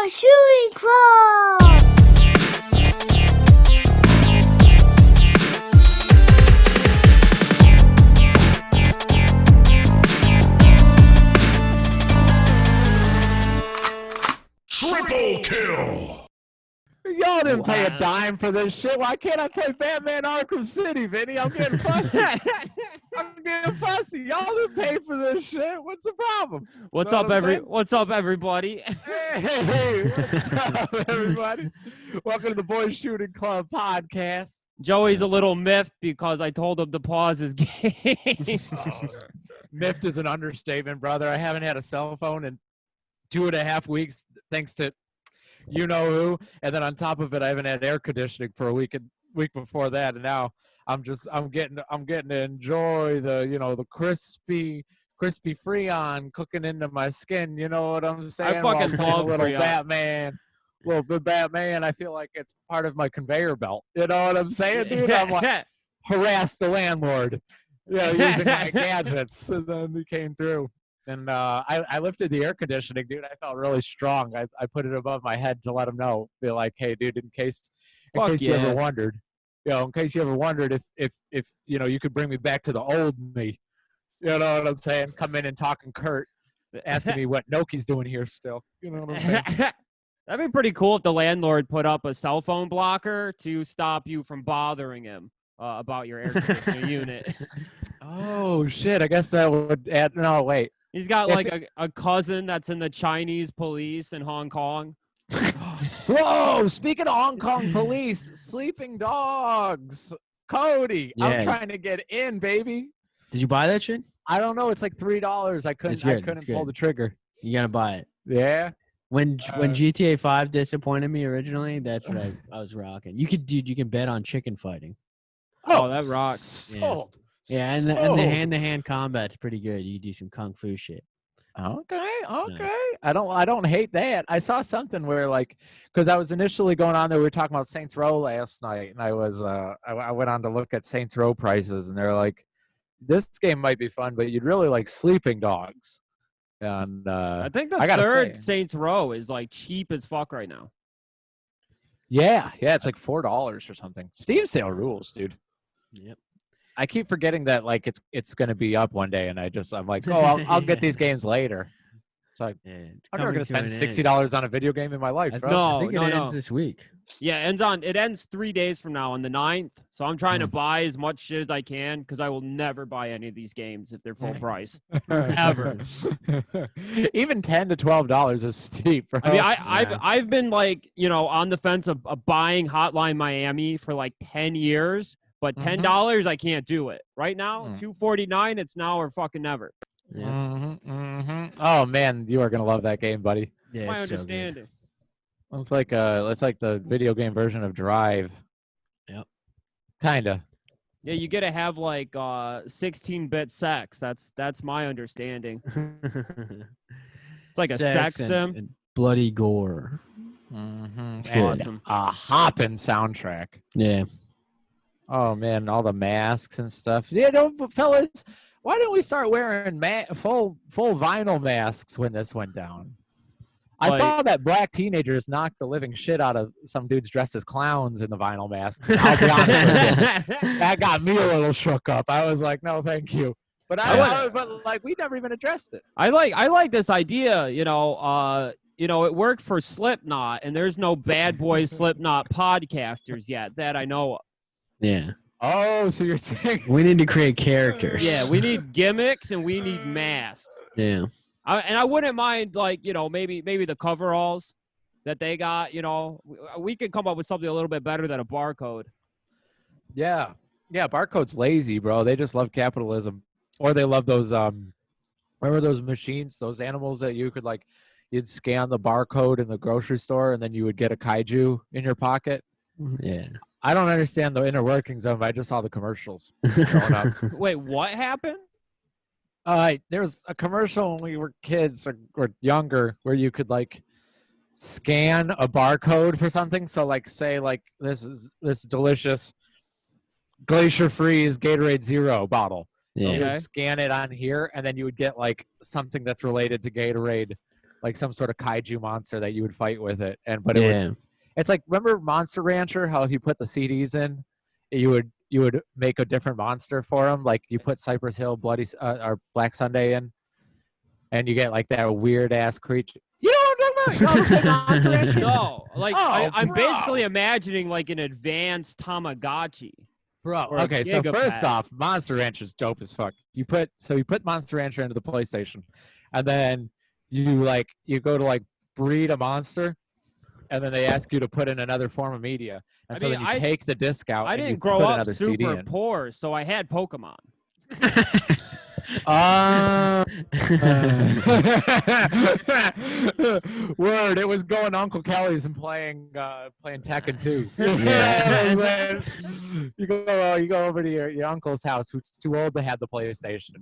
Boy Shooting Club! Triple kill! Y'all didn't pay a dime for this shit. Why can't I play Batman Arkham City, Vinny? I'm getting fussy. Y'all didn't pay for this shit. What's the problem? What's Know up, what I'm saying? What's up, everybody? Hey, what's up, everybody? Welcome to the Boys Shooting Club podcast. Joey's a little miffed because I told him to pause his game. Miffed is an understatement, brother. I haven't had a cell phone in 2.5 weeks, thanks to you know who, and then on top of it, I haven't had air conditioning for a week before that, and now I'm getting to enjoy the crispy Freon cooking into my skin. You know what I'm saying? I fucking love little Freon. little bit Batman. I feel like it's part of my conveyor belt. You know what I'm saying, dude? I'm like harass the landlord, using my gadgets, and then he came through. And I lifted the air conditioning, dude. I felt really strong. I put it above my head to let him know. Be like, hey, dude, in case you ever wondered, if you could bring me back to the old me. You know what I'm saying? Come in and talking Kurt, asking me what Noki's doing here still. You know what I'm saying? That'd be pretty cool if the landlord put up a cell phone blocker to stop you from bothering him about your air conditioning unit. Oh, shit. I guess that would add – no, wait. He's got like a cousin that's in the Chinese police in Hong Kong. Whoa, speaking of Hong Kong police, sleeping dogs. Kody, yeah. I'm trying to get in, baby. Did you buy that shit? I don't know. It's like $3. I couldn't pull the trigger. You gotta buy it. Yeah. When GTA 5 disappointed me originally, that's what I was rocking. You can bet on chicken fighting. Oh, that rocks. Sold. Yeah, and the hand-to-hand combat's pretty good. You do some kung fu shit. Okay. Nice. I don't hate that. I saw something where because I was initially going on there, we were talking about Saints Row last night, and I was I went on to look at Saints Row prices, and they're like, this game might be fun, but you'd really like sleeping dogs. And I think the third Saints Row is like cheap as fuck right now. Yeah, it's like $4 or something. Steam sale rules, dude. Yep. I keep forgetting that it's going to be up one day, and I'm like, oh, I'll get these games later. It's like, I'm never going to spend $60 on a video game in my life, bro. I think it ends this week. Yeah, it ends 3 days from now on the 9th. So I'm trying to buy as much shit as I can because I will never buy any of these games if they're full price. Ever. Even $10 to $12 is steep, bro. I mean, I've been on the fence of buying Hotline Miami for like 10 years. But $10, I can't do it right now. $2.49, it's now or fucking never. Yeah. Oh man, you are gonna love that game, buddy. Yeah, my understanding. So it's like the video game version of Drive. Yep. Kinda. Yeah, you get to have like 16-bit sex. That's my understanding. It's like a sex sim. And bloody gore. It's awesome. A hopping soundtrack. Yeah. Oh man, all the masks and stuff. Yeah, fellas, why didn't we start wearing full vinyl masks when this went down? I saw that black teenagers knocked the living shit out of some dudes dressed as clowns in the vinyl masks. I'll be honest with you, that got me a little shook up. I was like, no, thank you. But we never even addressed it. I like this idea. It worked for Slipknot, and there's no bad boy Slipknot podcasters yet that I know of. Yeah. Oh, so you're saying we need to create characters? Yeah, we need gimmicks and we need masks. Yeah. I wouldn't mind maybe the coveralls that they got. We could come up with something a little bit better than a barcode. Yeah. Barcode's lazy, bro. They just love capitalism, or they love those remember those machines, those animals that you could you'd scan the barcode in the grocery store and then you would get a kaiju in your pocket. Yeah. I don't understand the inner workings of them. I just saw the commercials growing up. Wait, what happened? There was a commercial when we were kids or younger where you could scan a barcode for something. So say this delicious Glacier Freeze Gatorade Zero bottle. Yeah. You would scan it on here, and then you would get something that's related to Gatorade, like some sort of kaiju monster that you would fight with it. But it would, it's like, remember Monster Rancher, how he put the CDs in? You would make a different monster for him. Like you put Cypress Hill, or Black Sunday in, and you get like that weird ass creature. You know what I'm talking about? You know Monster Rancher? No, like I'm bro. basically imagining like an advanced Tamagotchi. Bro, Or a okay, so Gigapet. first off, Monster Rancher's dope as fuck. You put Monster Rancher into the PlayStation, and then you go to like breed a monster, and then they ask you to put in another form of media, and then you take the disc out. I and you didn't grow put up another CD super in. poor, so I had Pokemon. Word, it was going to Uncle Kelly's and playing Tekken 2. Yeah. You go over to your uncle's house, who's too old to have the PlayStation.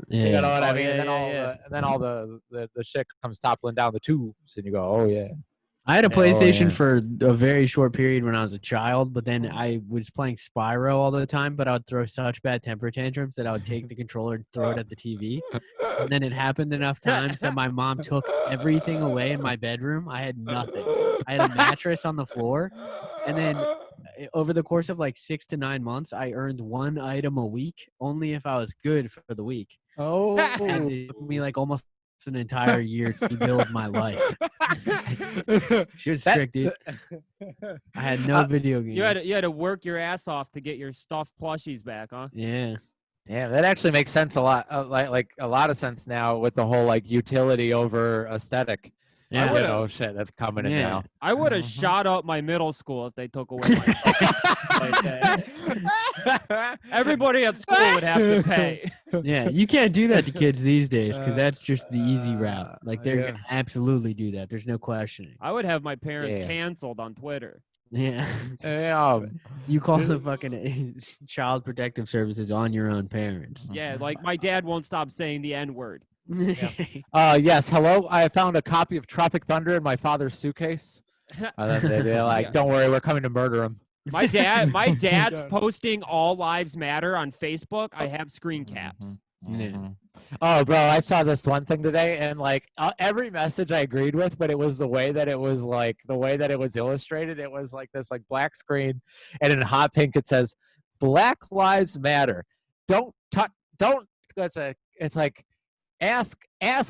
Yeah. You know what I Oh, mean? yeah, And then all the shit comes toppling down the tubes, and you go, oh yeah. I had a PlayStation yeah. for a very short period when I was a child, but then I was playing Spyro all the time, but I would throw such bad temper tantrums that I would take the controller and throw it at the TV. And then it happened enough times that my mom took everything away in my bedroom. I had nothing. I had a mattress on the floor. And then over the course of like 6 to 9 months, I earned one item a week, only if I was good for the week. Oh. And it took me like almost an entire year to build my life. She was strict, dude. I had no video games. You had to work your ass off to get your stuffed plushies back, huh? Yeah. Yeah, that actually makes sense a lot. Like a lot of sense now with the whole like utility over aesthetic. Yeah. You know, shit that's coming in now. I would have shot up my middle school if they took away my everybody at school would have to pay. Yeah, you can't do that to kids these days because that's just the easy route. Like they're gonna absolutely do that. There's no questioning. I would have my parents canceled on Twitter. Yeah. You call the fucking child protective services on your own parents. Yeah, like my dad won't stop saying the N-word. Yes, hello. I found a copy of Tropic Thunder in my father's suitcase. And then they're like, "Don't worry, we're coming to murder him." My dad's posting all lives matter on Facebook. I have screen caps. Oh, bro, I saw this one thing today, and like every message I agreed with, but it was the way that it was illustrated. It was like this like black screen, and in hot pink it says, "Black Lives Matter." It's like ask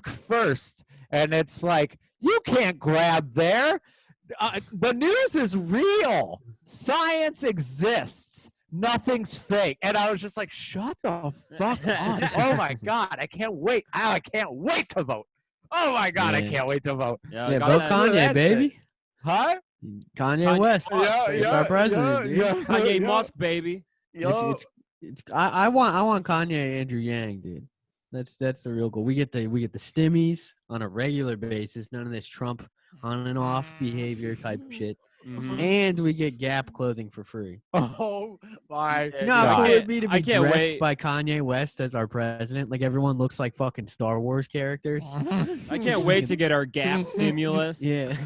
first, and it's like, you can't grab there. The news is real. Science exists. Nothing's fake. And I was just like, shut the fuck up. Oh my God. I can't wait. I can't wait to vote. Oh my God. I can't wait to vote. Yeah, vote Kanye, baby. Huh? Kanye West. It's our president. Kanye Musk, baby. I want Kanye Andrew Yang, dude. That's the real goal. We get the stimmies on a regular basis. None of this Trump on and off behavior type shit. Mm-hmm. And we get Gap clothing for free. Oh my God! How cool it would be to be dressed wait. by Kanye West as our president? Like everyone looks like fucking Star Wars characters. I can't wait to get our Gap stimulus. Yeah,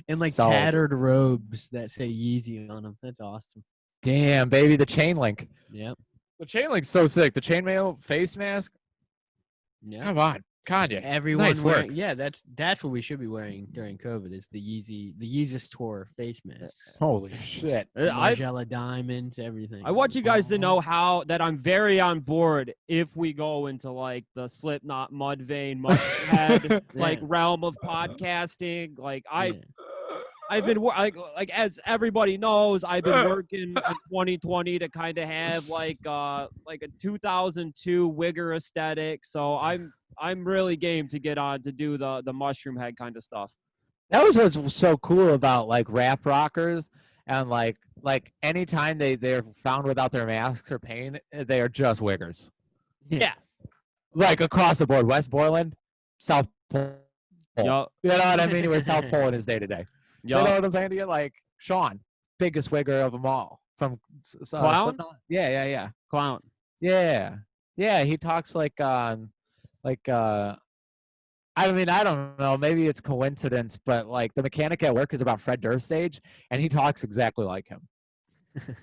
and like tattered robes that say Yeezy on them. That's awesome. Damn, baby, the chain link. Yep. The chain link's so sick. The chainmail face mask. Yeah. Come on, Kanye. Everyone nice wearing, work. yeah, that's what we should be wearing during COVID is the Yeezus tour face masks. Holy shit. Margiela diamonds, everything. I want you guys to know that I'm very on board if we go into like the Slipknot, Mudvayne, Mudhead like realm of podcasting. Like I've been like as everybody knows, I've been working in 2020 to kind of have like a 2002 wigger aesthetic. So I'm really game to get on to do the mushroom head kind of stuff. That was what's so cool about like rap rockers, and like anytime they're found without their masks or pain, they are just wiggers. Yeah. Like across the board, West Borland, South Pole. Yep. You know what I mean? He was South Pole in his day to day. You know what I'm saying to you? Like Sean, biggest wigger of them all. From Clown? Yeah. Clown. Yeah. He talks like I mean, I don't know. Maybe it's coincidence, but like the mechanic at work is about Fred Durst's age, and he talks exactly like him.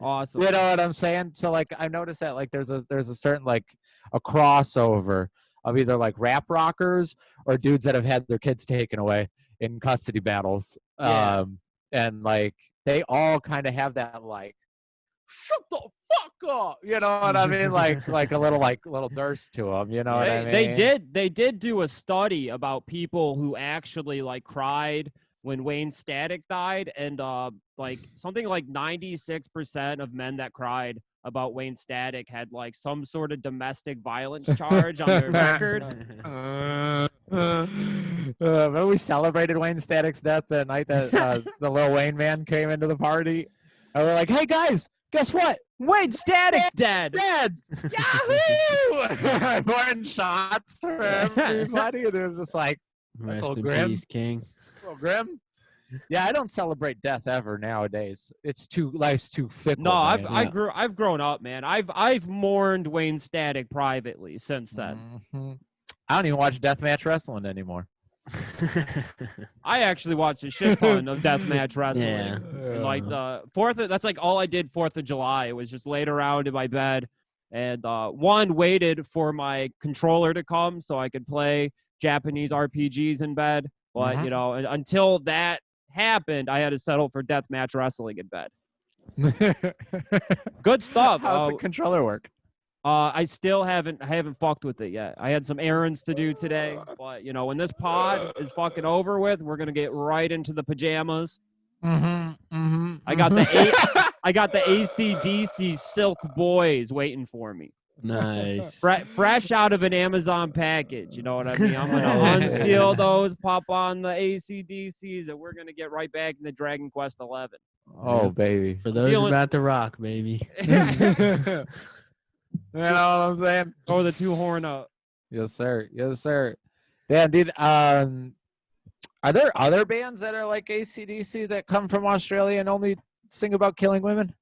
Awesome. You know what I'm saying? So like I noticed that like there's a certain like a crossover of either like rap rockers or dudes that have had their kids taken away. in custody battles. Yeah. And like they all kind of have that like, shut the fuck up, you know what I mean? Like a little thirst to them, you know what I mean? They did do a study about people who actually like cried when Wayne Static died, and like something like 96% of men that cried about Wayne Static had like some sort of domestic violence charge on their record. Remember we celebrated Wayne Static's death the night that the Lil Wayne man came into the party, and we're like, hey guys, guess what? Wayne Static's dead. Dead. Yahoo! Pouring shots for everybody, and it was just like, Rest little in grim. peace, King. a little grim. Yeah, I don't celebrate death ever nowadays. Life's too fickle. No, man. I've grown up, man. I've mourned Wayne Static privately since then. Mhm. I don't even watch deathmatch wrestling anymore. I actually watched a shit ton of deathmatch wrestling. Yeah. And like the that's like all I did 4th of July. It was just laid around in my bed and waited for my controller to come so I could play Japanese RPGs in bed. But you know, until that happened, I had to settle for deathmatch wrestling in bed. Good stuff. How's the controller work? I still haven't fucked with it yet. I had some errands to do today, but you know, when this pod is fucking over with, we're gonna get right into the pajamas. I got the AC/DC Silk Boys waiting for me. Nice. Fresh out of an Amazon package. You know what I mean? I'm gonna unseal those, pop on the AC/DCs, and we're gonna get right back into Dragon Quest 11. Oh, baby. For those about to rock, baby. You know what I'm saying? Or the 2-horn up. Yes, sir. Yes, sir. Yeah, dude. Are there other bands that are like AC/DC that come from Australia and only sing about killing women?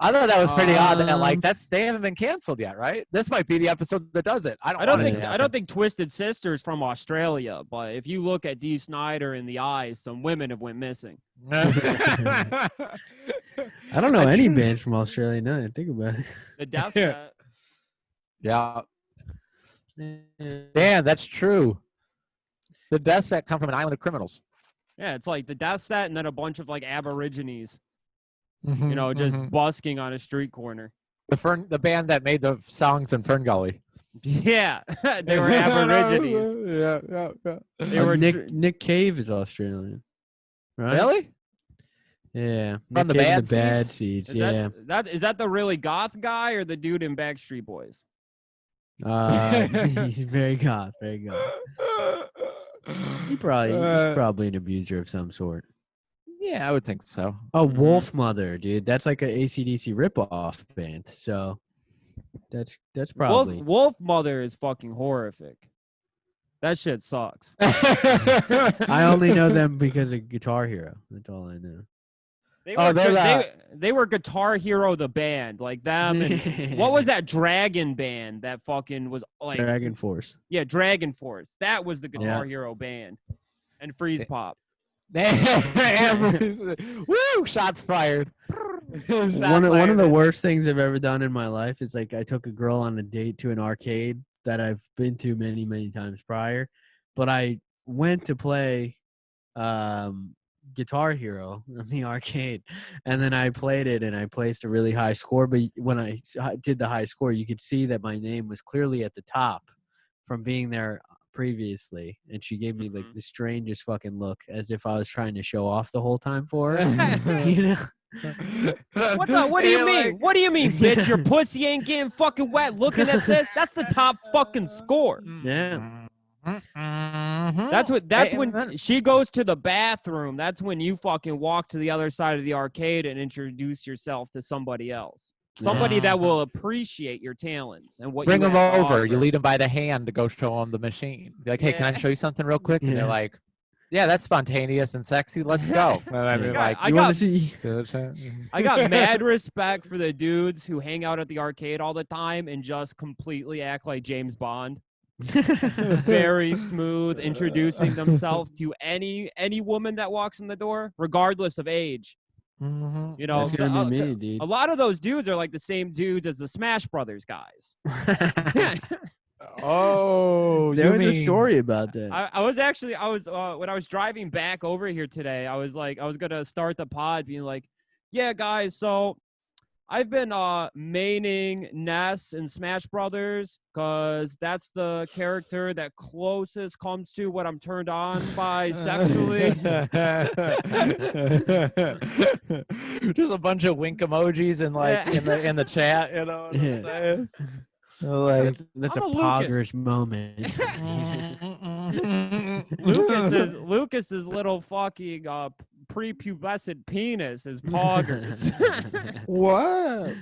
I thought that was pretty odd. That they haven't been canceled yet, right? This might be the episode that does it. I don't think Twisted Sister's from Australia, but if you look at Dee Snider in the eyes, some women have went missing. I don't know any bands from Australia. Now that I think about it. The Death Set. Yeah. Damn, that's true. The Death Set come from an island of criminals. Yeah, it's like the Death Set and then a bunch of like Aborigines, Mm-hmm, you know, just busking on a street corner. The band that made the songs in Fern Gully. Yeah, they were Aborigines. Yeah. They were Nick Cave is Australian, right? Really? Yeah. From Nick the Cave Bad Bad Seeds. Is Yeah. is that the really goth guy or the dude in Backstreet Boys? He's very goth. Very goth. He's probably an abuser of some sort. Yeah, I would think so. Oh, Wolf Mother, dude. That's like an AC/DC ripoff band. So that's probably Wolf Mother is fucking horrific. That shit sucks. I only know them because of Guitar Hero. That's all I know. They were Guitar Hero the band, like them. And what was that Dragon band that fucking was like Dragon Force? Yeah, Dragon Force. That was the Guitar Hero band. And Freeze Pop. Woo! Shots fired. One of the worst things I've ever done in my life is like I took a girl on a date to an arcade that I've been to many, many times prior, but I went to play Guitar Hero in the arcade, and then I played it and I placed a really high score. But when I did the high score, you could see that my name was clearly at the top from being there previously, and she gave me like the strangest fucking look as if I was trying to show off the whole time for her. You know? What do you mean? What do you mean, bitch? Your pussy ain't getting fucking wet looking at this? That's the top fucking score. Yeah. That's when she goes to the bathroom. That's when you fucking walk to the other side of the arcade and introduce yourself to somebody else. Somebody that will appreciate your talents and what Bring you them have to over. offer. You lead them by the hand to go show them the machine. Be like, hey, can I show you something real quick? And they're like, yeah, that's spontaneous and sexy. Let's go. And I mean, I got mad respect for the dudes who hang out at the arcade all the time and just completely act like James Bond. Very smooth, introducing themselves to any woman that walks in the door, regardless of age. You know, That's gonna be me, dude. a lot of those dudes are like the same dudes as the Smash Brothers guys. Oh, There you was a mean story about that. I was when I was driving back over here today, I was gonna start the pod being like, yeah, guys, so I've been maining Ness in Smash Brothers because that's the character that closest comes to what I'm turned on by sexually. Just a bunch of wink emojis and like in the chat, you know what I'm saying? Like That's I'm a a Lucas. poggers moment. Lucas's little fucking prepubescent penis is poggers. what?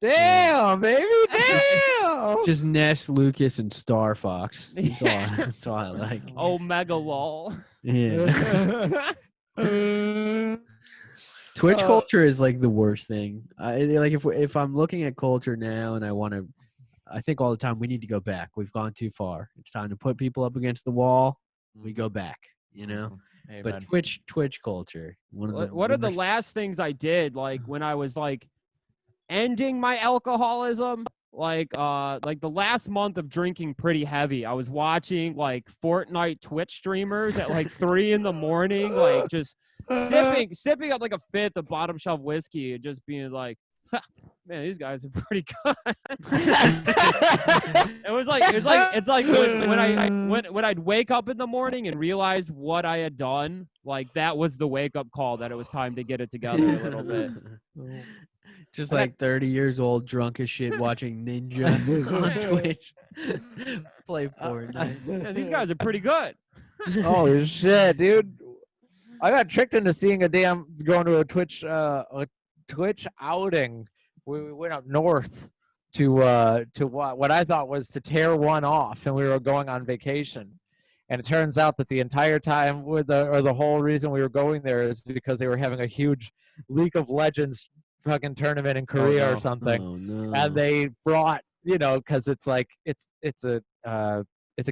Damn, baby, damn. Just Ness, Lucas, and Star Fox. That's all I like. Omega lol. Yeah. Twitch culture is like the worst thing. Like if I'm looking at culture now and I think all the time we need to go back. We've gone too far. It's time to put people up against the wall. We go back, you know. Amen. But Twitch culture. What are the last things I did like when I was like ending my alcoholism? Like the last month of drinking pretty heavy. I was watching like Fortnite Twitch streamers at like 3 a.m, like just sipping up like a fifth of bottom shelf whiskey and just being like, man, these guys are pretty good. It's like when I'd wake up in the morning and realize what I had done, like that was the wake up call that it was time to get it together a little bit. Just like 30 years old, drunk as shit, watching Ninja on Twitch play Fortnite. Man, these guys are pretty good. Holy shit, dude! I got tricked into seeing going to a Twitch outing. We went up north to what I thought was to tear one off, and we were going on vacation. And it turns out that the entire time, the whole reason we were going there is because they were having a huge League of Legends fucking tournament in Korea or something. Oh, no. And they brought, because it's like it's a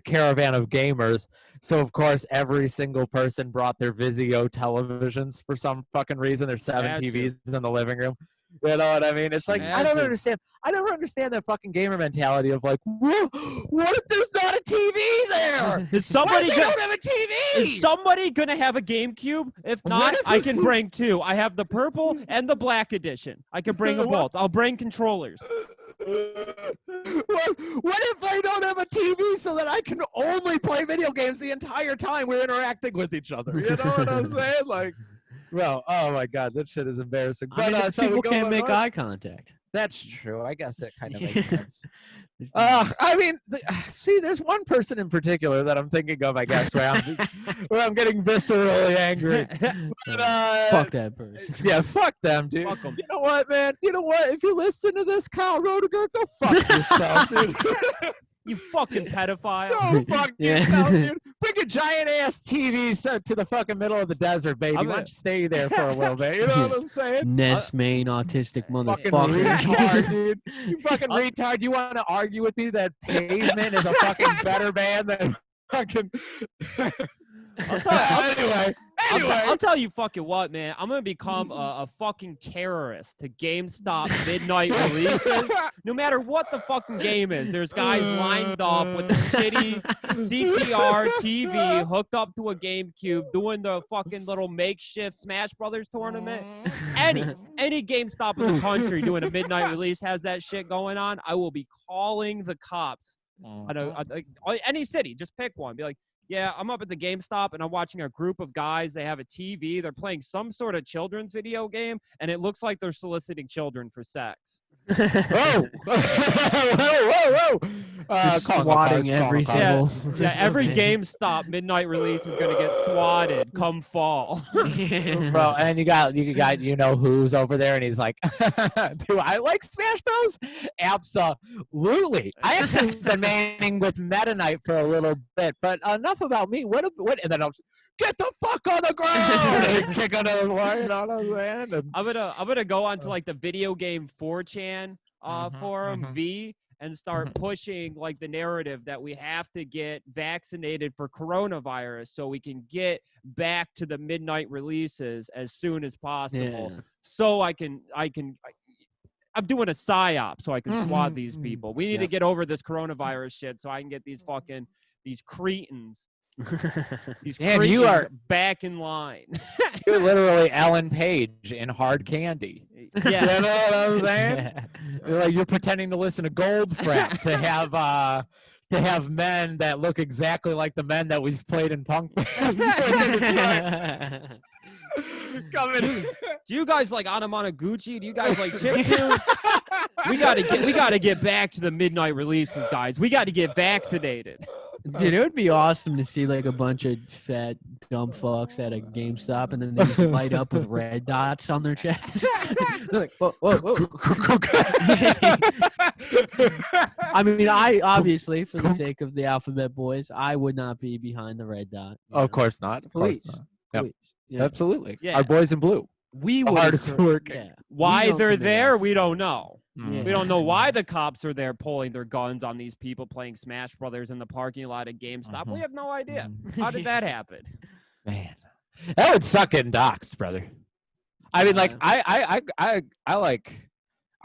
caravan of gamers. So of course every single person brought their Vizio televisions for some fucking reason. There's 7 TVs in the living room. You know what I mean? It's like I never understand that fucking gamer mentality of like, what if there's not a TV there? Is somebody don't have a TV? Is somebody gonna have a GameCube? If not, I can bring 2. I have the purple and the black edition. I can bring them both. I'll bring controllers. What if I don't have a TV so that I can only play video games the entire time we're interacting with each other? You know what I'm saying? Like, well, oh my God, that shit is embarrassing. I mean, So people can't make eye contact. That's true. I guess that kind of makes sense. I mean, see, there's one person in particular that I'm thinking of, I guess, where I'm getting viscerally angry. But, fuck that person. Yeah, fuck them, dude. Fuck 'em. You know what, man? You know what? If you listen to this, Kyle Roediger, go fuck yourself, dude. You fucking pedophile. Go fuck yourself, dude. Bring a giant ass TV set to the fucking middle of the desert, baby. Why don't you stay there for a little bit? You know what I'm saying? Nets main autistic Fucking motherfucker. retard, dude. You fucking retard. You want to argue with me that Pavement is a fucking better band than fucking... Anyway. I'll tell you fucking what, man. I'm going to become a fucking terrorist to GameStop midnight releases. No matter what the fucking game is, there's guys lined up with the shitty CTR TV hooked up to a GameCube doing the fucking little makeshift Smash Brothers tournament. Any GameStop in the country doing a midnight release has that shit going on. I will be calling the cops. Any city, just pick one. Be like, yeah, I'm up at the GameStop and I'm watching a group of guys. They have a TV. They're playing some sort of children's video game, and it looks like they're soliciting children for sex. Whoa! Whoa! Swatting every single. Yeah, every GameStop midnight release is gonna get swatted come fall. Bro, and you got who's over there, and he's like, do I like Smash Bros? Absolutely. I actually been manning with Meta Knight for a little bit, but enough about me. What? And then I'll get the fuck on the ground and kick under the wire. You know what I'm saying? And, I'm gonna go onto like the video game 4chan forum V and start pushing like the narrative that we have to get vaccinated for coronavirus so we can get back to the midnight releases as soon as possible. Yeah. So I can I'm doing a psyop so I can swat these people. We need to Yep. get over this coronavirus shit so I can get these cretins. These Man, cretins you are- back in line. You're literally Ellen Page in Hard Candy. Yeah. You know what I'm saying? You're pretending to listen to Goldfrapp to have men that look exactly like the men that we've played in punk bands. Coming. Do you guys like Anamanaguchi? Do you guys like chiptune? We gotta get back to the midnight releases, guys. We gotta get vaccinated. Dude, it would be awesome to see like a bunch of fat dumb fucks at a GameStop and then they just light up with red dots on their chest. They're like, whoa, whoa, whoa. I mean, I obviously, for the sake of the alphabet boys, I would not be behind the red dot. Of course not. It's Of course police. not. Yep. Police. Yeah. Absolutely. Yeah. Our boys in blue. We The would hardest working. Yeah. Why don't they're commit there, acts. we don't know. Yeah. We don't know why the cops are there pulling their guns on these people playing Smash Brothers in the parking lot at GameStop. We have no idea. How did that happen? Man, that would suck getting doxxed, brother. I mean, like, I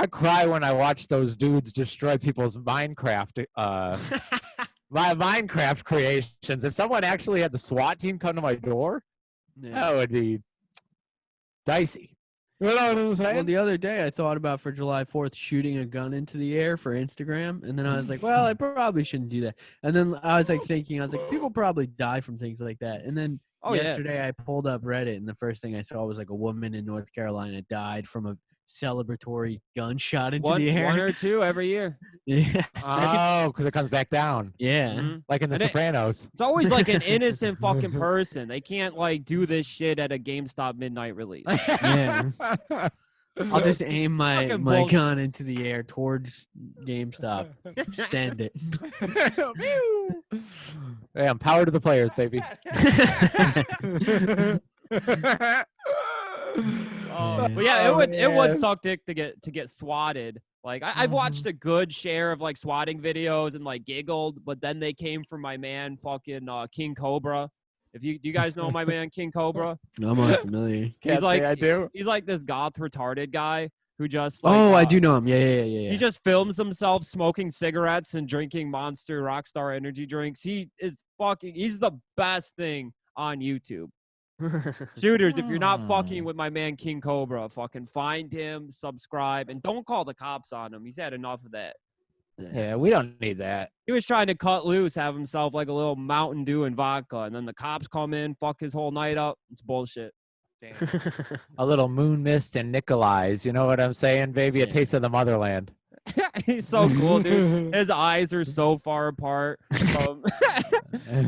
cry when I watch those dudes destroy people's Minecraft, my Minecraft creations. If someone actually had the SWAT team come to my door, Yeah. that would be dicey. You know what I'm saying? Well, the other day I thought about for July 4th shooting a gun into the air for Instagram, and then I was like, well, I probably shouldn't do that. And then I was like thinking, people probably die from things like that. And then yesterday I pulled up Reddit, and the first thing I saw was like a woman in North Carolina died from a celebratory gunshot into the air. One or two every year. Yeah. Oh, because it comes back down, Yeah. Mhm. like in The And Sopranos. It's always like an innocent fucking person. They can't like do this shit at a GameStop midnight release. Yeah. I'll just aim my Fucking bullshit. gun into the air towards GameStop. Send it. Damn, power to the players, baby. But yeah, it would suck dick to get swatted. Like I've watched a good share of like swatting videos and like giggled, but then they came from my man fucking King Cobra. If do you guys know my man King Cobra? I'm unfamiliar. Can't like say I do. He's like this goth retarded guy who just like, Oh, I do know him. Yeah. He just films himself smoking cigarettes and drinking Monster Rockstar energy drinks. He's the best thing on YouTube. Shooters, if you're not fucking with my man King Cobra, fucking find him, subscribe, and don't call the cops on him. He's had enough of that. Yeah, we don't need that. He was trying to cut loose, have himself like a little Mountain Dew and vodka, and then the cops come in, fuck his whole night up. It's bullshit. A little moon mist and Nikolai's. You know what I'm saying, baby? A taste of the motherland. He's so cool, dude. His eyes are so far apart.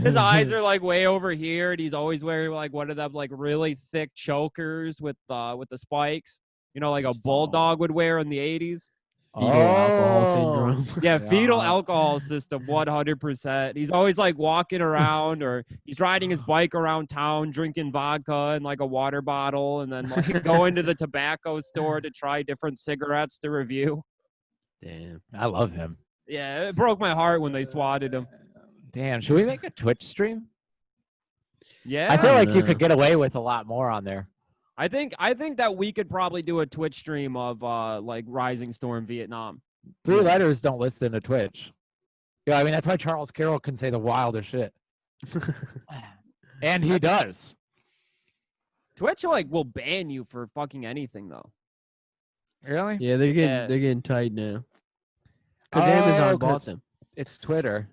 His eyes are like way over here, and he's always wearing like one of them like really thick chokers with the spikes. You know, like a bulldog would wear in the 80s. Fetal alcohol syndrome. Yeah, fetal alcohol system, 100%. He's always like walking around, or he's riding his bike around town, drinking vodka and like a water bottle, and then like going to the tobacco store to try different cigarettes to review. Damn. I love him. Yeah, it broke my heart when they swatted him. Damn, should we make a Twitch stream? Yeah, I feel like you know. could get away with a lot more on there. I think that we could probably do a Twitch stream of like Rising Storm Vietnam. 3 letters don't listen to Twitch. Yeah, I mean, that's why Charles Carroll can say the wildest shit. And he does. Twitch like will ban you for fucking anything though. Really? Yeah, they're getting tight now. Because Amazon bought them. It's Twitter.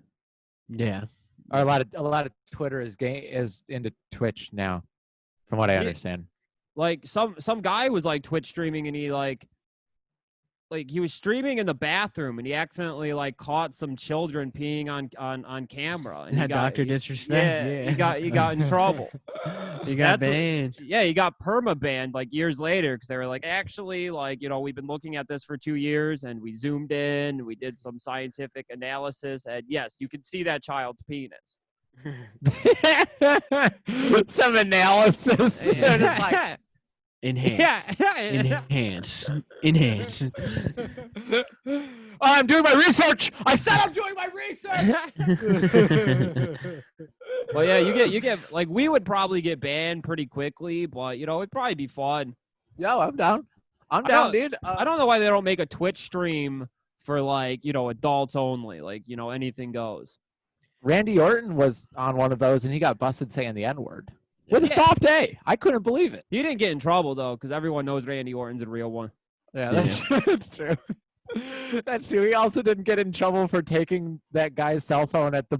Yeah. Or a lot of Twitter is into Twitch now, from what I understand. Like some guy was like Twitch streaming, and he like he was streaming in the bathroom, and he accidentally like caught some children peeing on camera. And That Dr. Disrespect. Yeah. he got in trouble. You got That's what- banned. Yeah, he got perma-banned like years later because they were like, actually, like, you know, we've been looking at this for 2 years, and we zoomed in, we did some scientific analysis, and yes, you can see that child's penis. Some analysis. They're just like, Enhance. Enhance. Enhance. I'm doing my research. I said I'm doing my research. Well, yeah, you get like, we would probably get banned pretty quickly, but you know, it'd probably be fun. Yo, I'm down. I'm I down, don't- dude. I don't know why they don't make a Twitch stream for like, adults only. Like, anything goes. Randy Orton was on one of those, and he got busted saying the N-word with a Yeah. soft A. I couldn't believe it. He didn't get in trouble though, because everyone knows Randy Orton's a real one. Yeah, that's true. That's true. He also didn't get in trouble for taking that guy's cell phone at the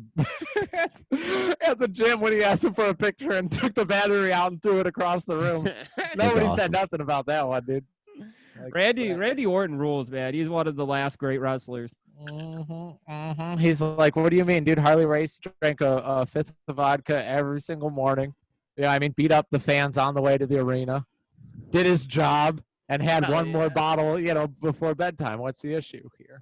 at the gym when he asked him for a picture and took the battery out and threw it across the room. Nobody awesome. said nothing about that one, dude. Randy Orton rules, man. He's one of the last great wrestlers. He's like, what do you mean, dude? Harley Race drank a fifth of vodka every single morning. Yeah, I mean, beat up the fans on the way to the arena, did his job, and had Hell one more yeah. bottle, before bedtime. What's the issue here?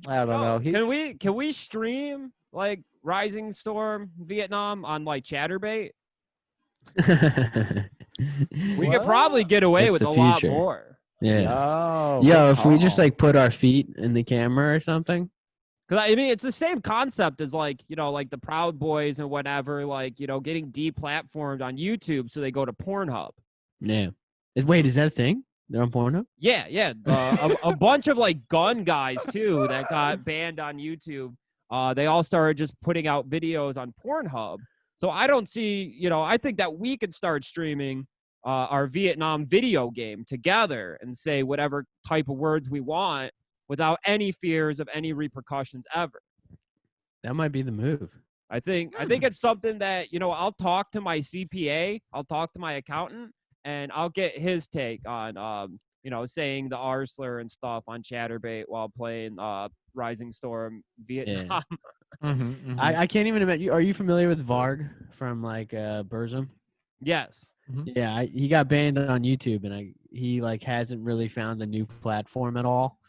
I don't know. Can we stream like Rising Storm Vietnam on like Chatterbait? We could probably get away That's with the a lot future. more. Yeah. Oh, Yo, good if we just call. like put our feet in the camera or something. Because I mean, it's the same concept as like, like the Proud Boys and whatever, like, getting deplatformed on YouTube so they go to Pornhub. Yeah. Wait, is that a thing? They're on Pornhub? Yeah. A bunch of like gun guys too that got banned on YouTube. They all started just putting out videos on Pornhub. So I don't see, I think that we could start streaming our Vietnam video game together and say whatever type of words we want without any fears of any repercussions ever. That might be the move. I think it's something that, I'll talk to my CPA, I'll talk to my accountant, and I'll get his take on, saying the R slur and stuff on Chatterbait while playing Rising Storm Vietnam. I can't even imagine. Are you familiar with Varg from like Burzum? Yes. Yeah, he got banned on YouTube, and he like hasn't really found a new platform at all.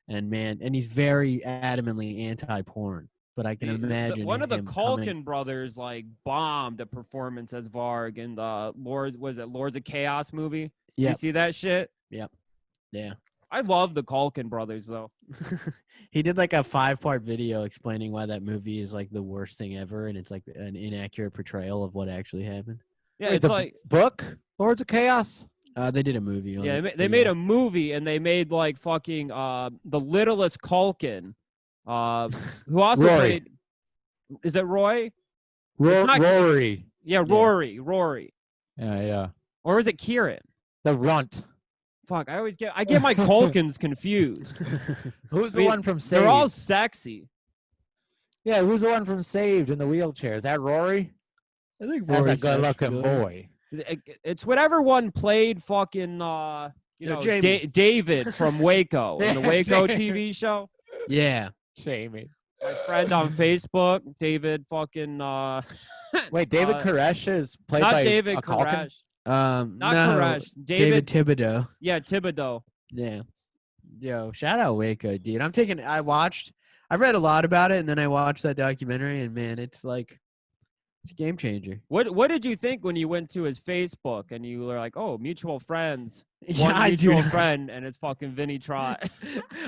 And he's very adamantly anti-porn. But I can imagine one of the him Culkin brothers like bombed a performance as Varg in the Lords of Chaos movie. Yeah. You see that shit? Yep. Yeah. I love the Culkin brothers though. He did like a 5-part video explaining why that movie is like the worst thing ever, and it's like an inaccurate portrayal of what actually happened. Yeah, Wait, it's the like book Lords of Chaos. They did a movie on it. they made a movie and they made like fucking the littlest Culkin, who also Roy. played. Is it Roy? It's not- Rory. Yeah, Rory. Yeah. Or is it Kieran? The runt. Fuck, I get my Culkins confused. Who's the I mean, one from Saved? They're all sexy. Yeah, who's the one from Saved in the wheelchair? Is that Rory? I think That's a good-looking boy. It's whatever one played fucking Jamie. David from Waco in the Waco TV show. Yeah. Jamie. My friend on Facebook, David fucking Wait, David Koresh is played not by David a Culkin? Koresh. Not No, Koresh. David Thibodeau. Yeah, Thibodeau. Yeah. Yo, shout out Waco, dude. I read a lot about it, and then I watched that documentary, and man, it's a game changer. What did you think when you went to his Facebook and you were like, oh, mutual friends, Yeah, one I do mutual not- friend, and it's fucking Vinny Trott.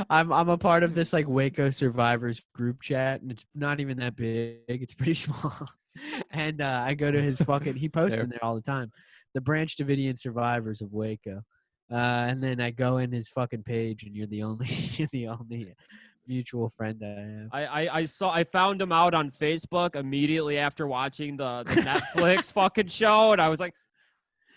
I'm a part of this like Waco survivors group chat, and it's not even that big. It's pretty small. And I go to his fucking. He posts in there all the time. The Branch Davidian survivors of Waco. And then I go in his fucking page, and you're the only mutual friend I have. I found him out on Facebook immediately after watching the Netflix fucking show, and I was like,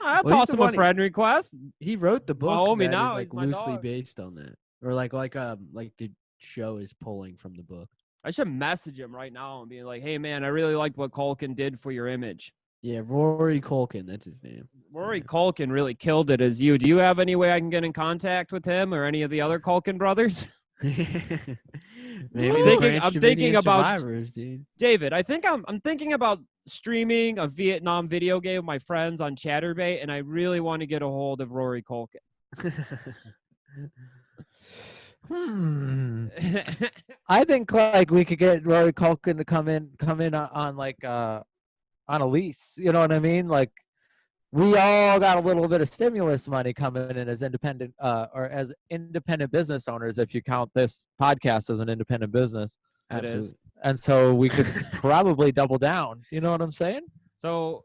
I'll Well, he's toss the him a one- friend request. He wrote the book homie that is, now, like he's my loosely dog. based on that, or like the show is pulling from the book. I should message him right now and be like, hey man, I really liked what Culkin did for your image. Yeah, Rory Culkin, that's his name. Rory Culkin really killed it as you. Do you have any way I can get in contact with him or any of the other Culkin brothers? Maybe I'm thinking about survivors, dude. David. I'm thinking about streaming a Vietnam video game with my friends on Chatterbait, and I really want to get a hold of Rory Culkin. I think like we could get Rory Culkin to come in on like on a lease. You know what I mean? Like we all got a little bit of stimulus money coming in as independent or as independent business owners, if you count this podcast as an independent business. It is. And so we could probably double down. You know what I'm saying? So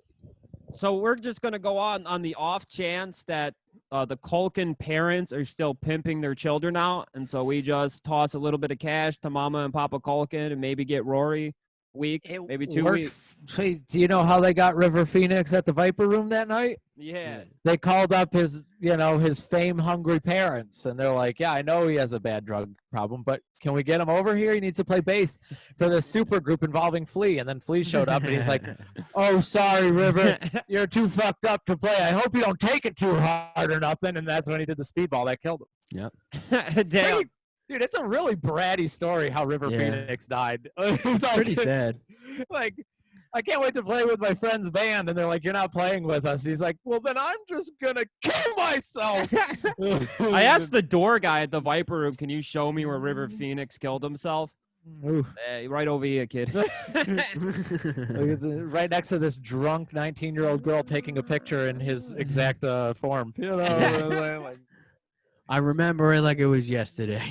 we're just gonna go on the off chance that the Culkin parents are still pimping their children out, and so we just toss a little bit of cash to Mama and Papa Culkin and maybe get Rory maybe 2 weeks. Do you know how they got River Phoenix at the Viper Room that night? Yeah. They called up his fame-hungry parents, and they're like, yeah, I know he has a bad drug problem, but can we get him over here? He needs to play bass for this super group involving Flea. And then Flea showed up, and he's like, oh, sorry, River, you're too fucked up to play. I hope you don't take it too hard or nothing. And that's when he did the speedball that killed him. Yep. Damn. Dude, it's a really bratty story how River Phoenix died. It's Pretty sad. Like, I can't wait to play with my friend's band, and they're like, you're not playing with us. And he's like, well, then I'm just gonna kill myself. I asked the door guy at the Viper Room, can you show me where River Phoenix killed himself? Right over here, kid. Right next to this drunk 19-year-old girl taking a picture in his exact form. You know, like, I remember it like it was yesterday.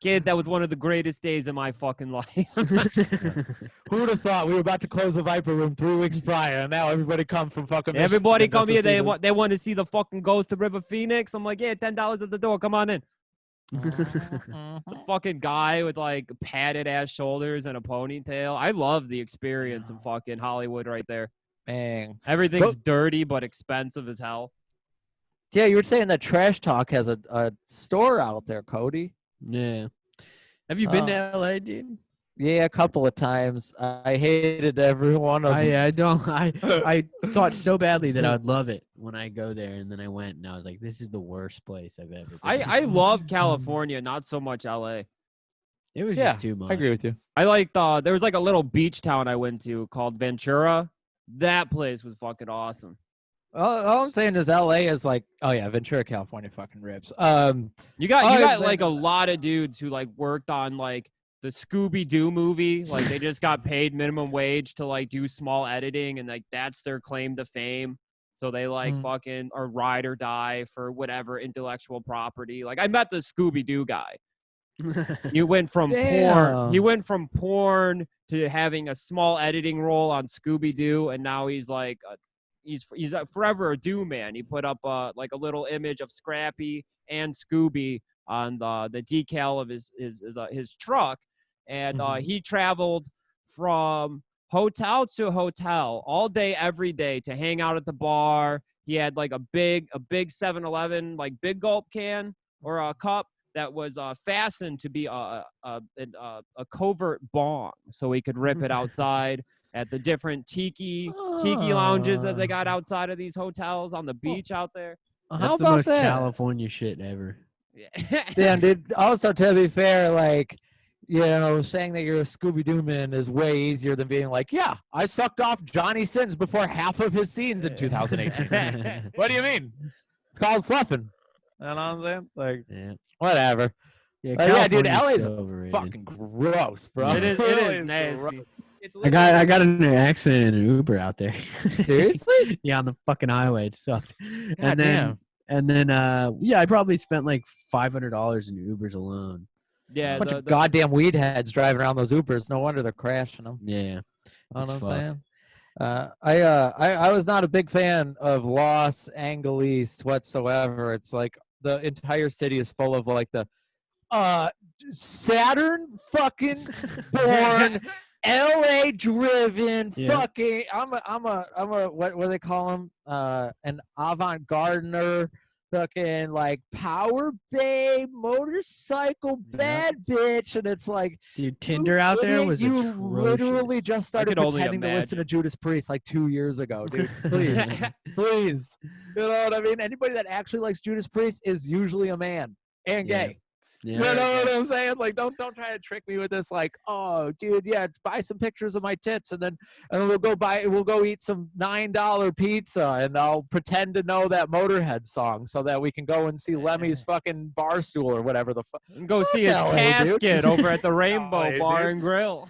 Kid, that was one of the greatest days of my fucking life. Who would have thought we were about to close the Viper Room 3 weeks prior, and now everybody come from fucking Michigan. Everybody come here. They want to see the fucking ghost of River Phoenix. I'm like, yeah, $10 at the door. Come on in. The fucking guy with like padded ass shoulders and a ponytail. I love the experience in fucking Hollywood right there. Man. Everything's dirty but expensive as hell. Yeah, you were saying that Trash Talk has a store out there, Kody. Yeah. Have you been to LA, dude? Yeah, a couple of times. I hated every one of them. I thought so badly that I would love it when I go there, and then I went and I was like, this is the worst place I've ever been. I love California, not so much LA. It was just too much. I agree with you. I liked there was like a little beach town I went to called Ventura. That place was fucking awesome. All I'm saying is LA is like, oh yeah, Ventura, California fucking rips. You got like a lot of dudes who like worked on like the Scooby-Doo movie. Like they just got paid minimum wage to like do small editing, and like that's their claim to fame. So they like fucking or ride or die for whatever intellectual property. Like I met the Scooby-Doo guy. You went from porn. He went from porn to having a small editing role on Scooby-Doo, and now he's like he's forever a do man. He put up like a little image of Scrappy and Scooby on the decal of his truck, and he traveled from hotel to hotel all day every day to hang out at the bar. He had like a big 7-Eleven like big gulp can or a cup that was fastened to be a covert bong, so he could rip it outside at the different tiki lounges that they got outside of these hotels on the beach out there. That's the most California shit ever. Damn, dude. Also, to be fair, like, you know, saying that you're a Scooby-Doo man is way easier than being like, yeah, I sucked off Johnny Sins before half of his scenes in 2018. What do you mean? It's called fluffing. You know what I'm saying? Like, whatever. Yeah, dude, LA's fucking gross, bro. It is nasty. I got in an accident in an Uber out there. Seriously? Yeah, on the fucking highway. It sucked. God damn. And then I probably spent like $500 in Ubers alone. Yeah, a bunch of goddamn weed heads driving around those Ubers. No wonder they're crashing them. Yeah, you know what I'm saying? I was not a big fan of Los Angeles whatsoever. It's like the entire city is full of like the Saturn fucking born LA driven fucking I'm a what do they call them? An avant-gardener fucking like power babe motorcycle bad bitch, and it's like, dude, Tinder out there was you atrocious. Literally just started pretending to listen to Judas Priest like 2 years ago, dude. Please. Please. You know what I mean? Anybody that actually likes Judas Priest is usually a man and gay. Yeah. You know what I'm saying? Like, don't try to trick me with this. Like, oh, dude, yeah, buy some pictures of my tits, and we'll go eat some $9 pizza, and I'll pretend to know that Motorhead song so that we can go and see Lemmy's fucking bar stool or whatever the fuck. Go see his casket over at the Rainbow Bar and Grill.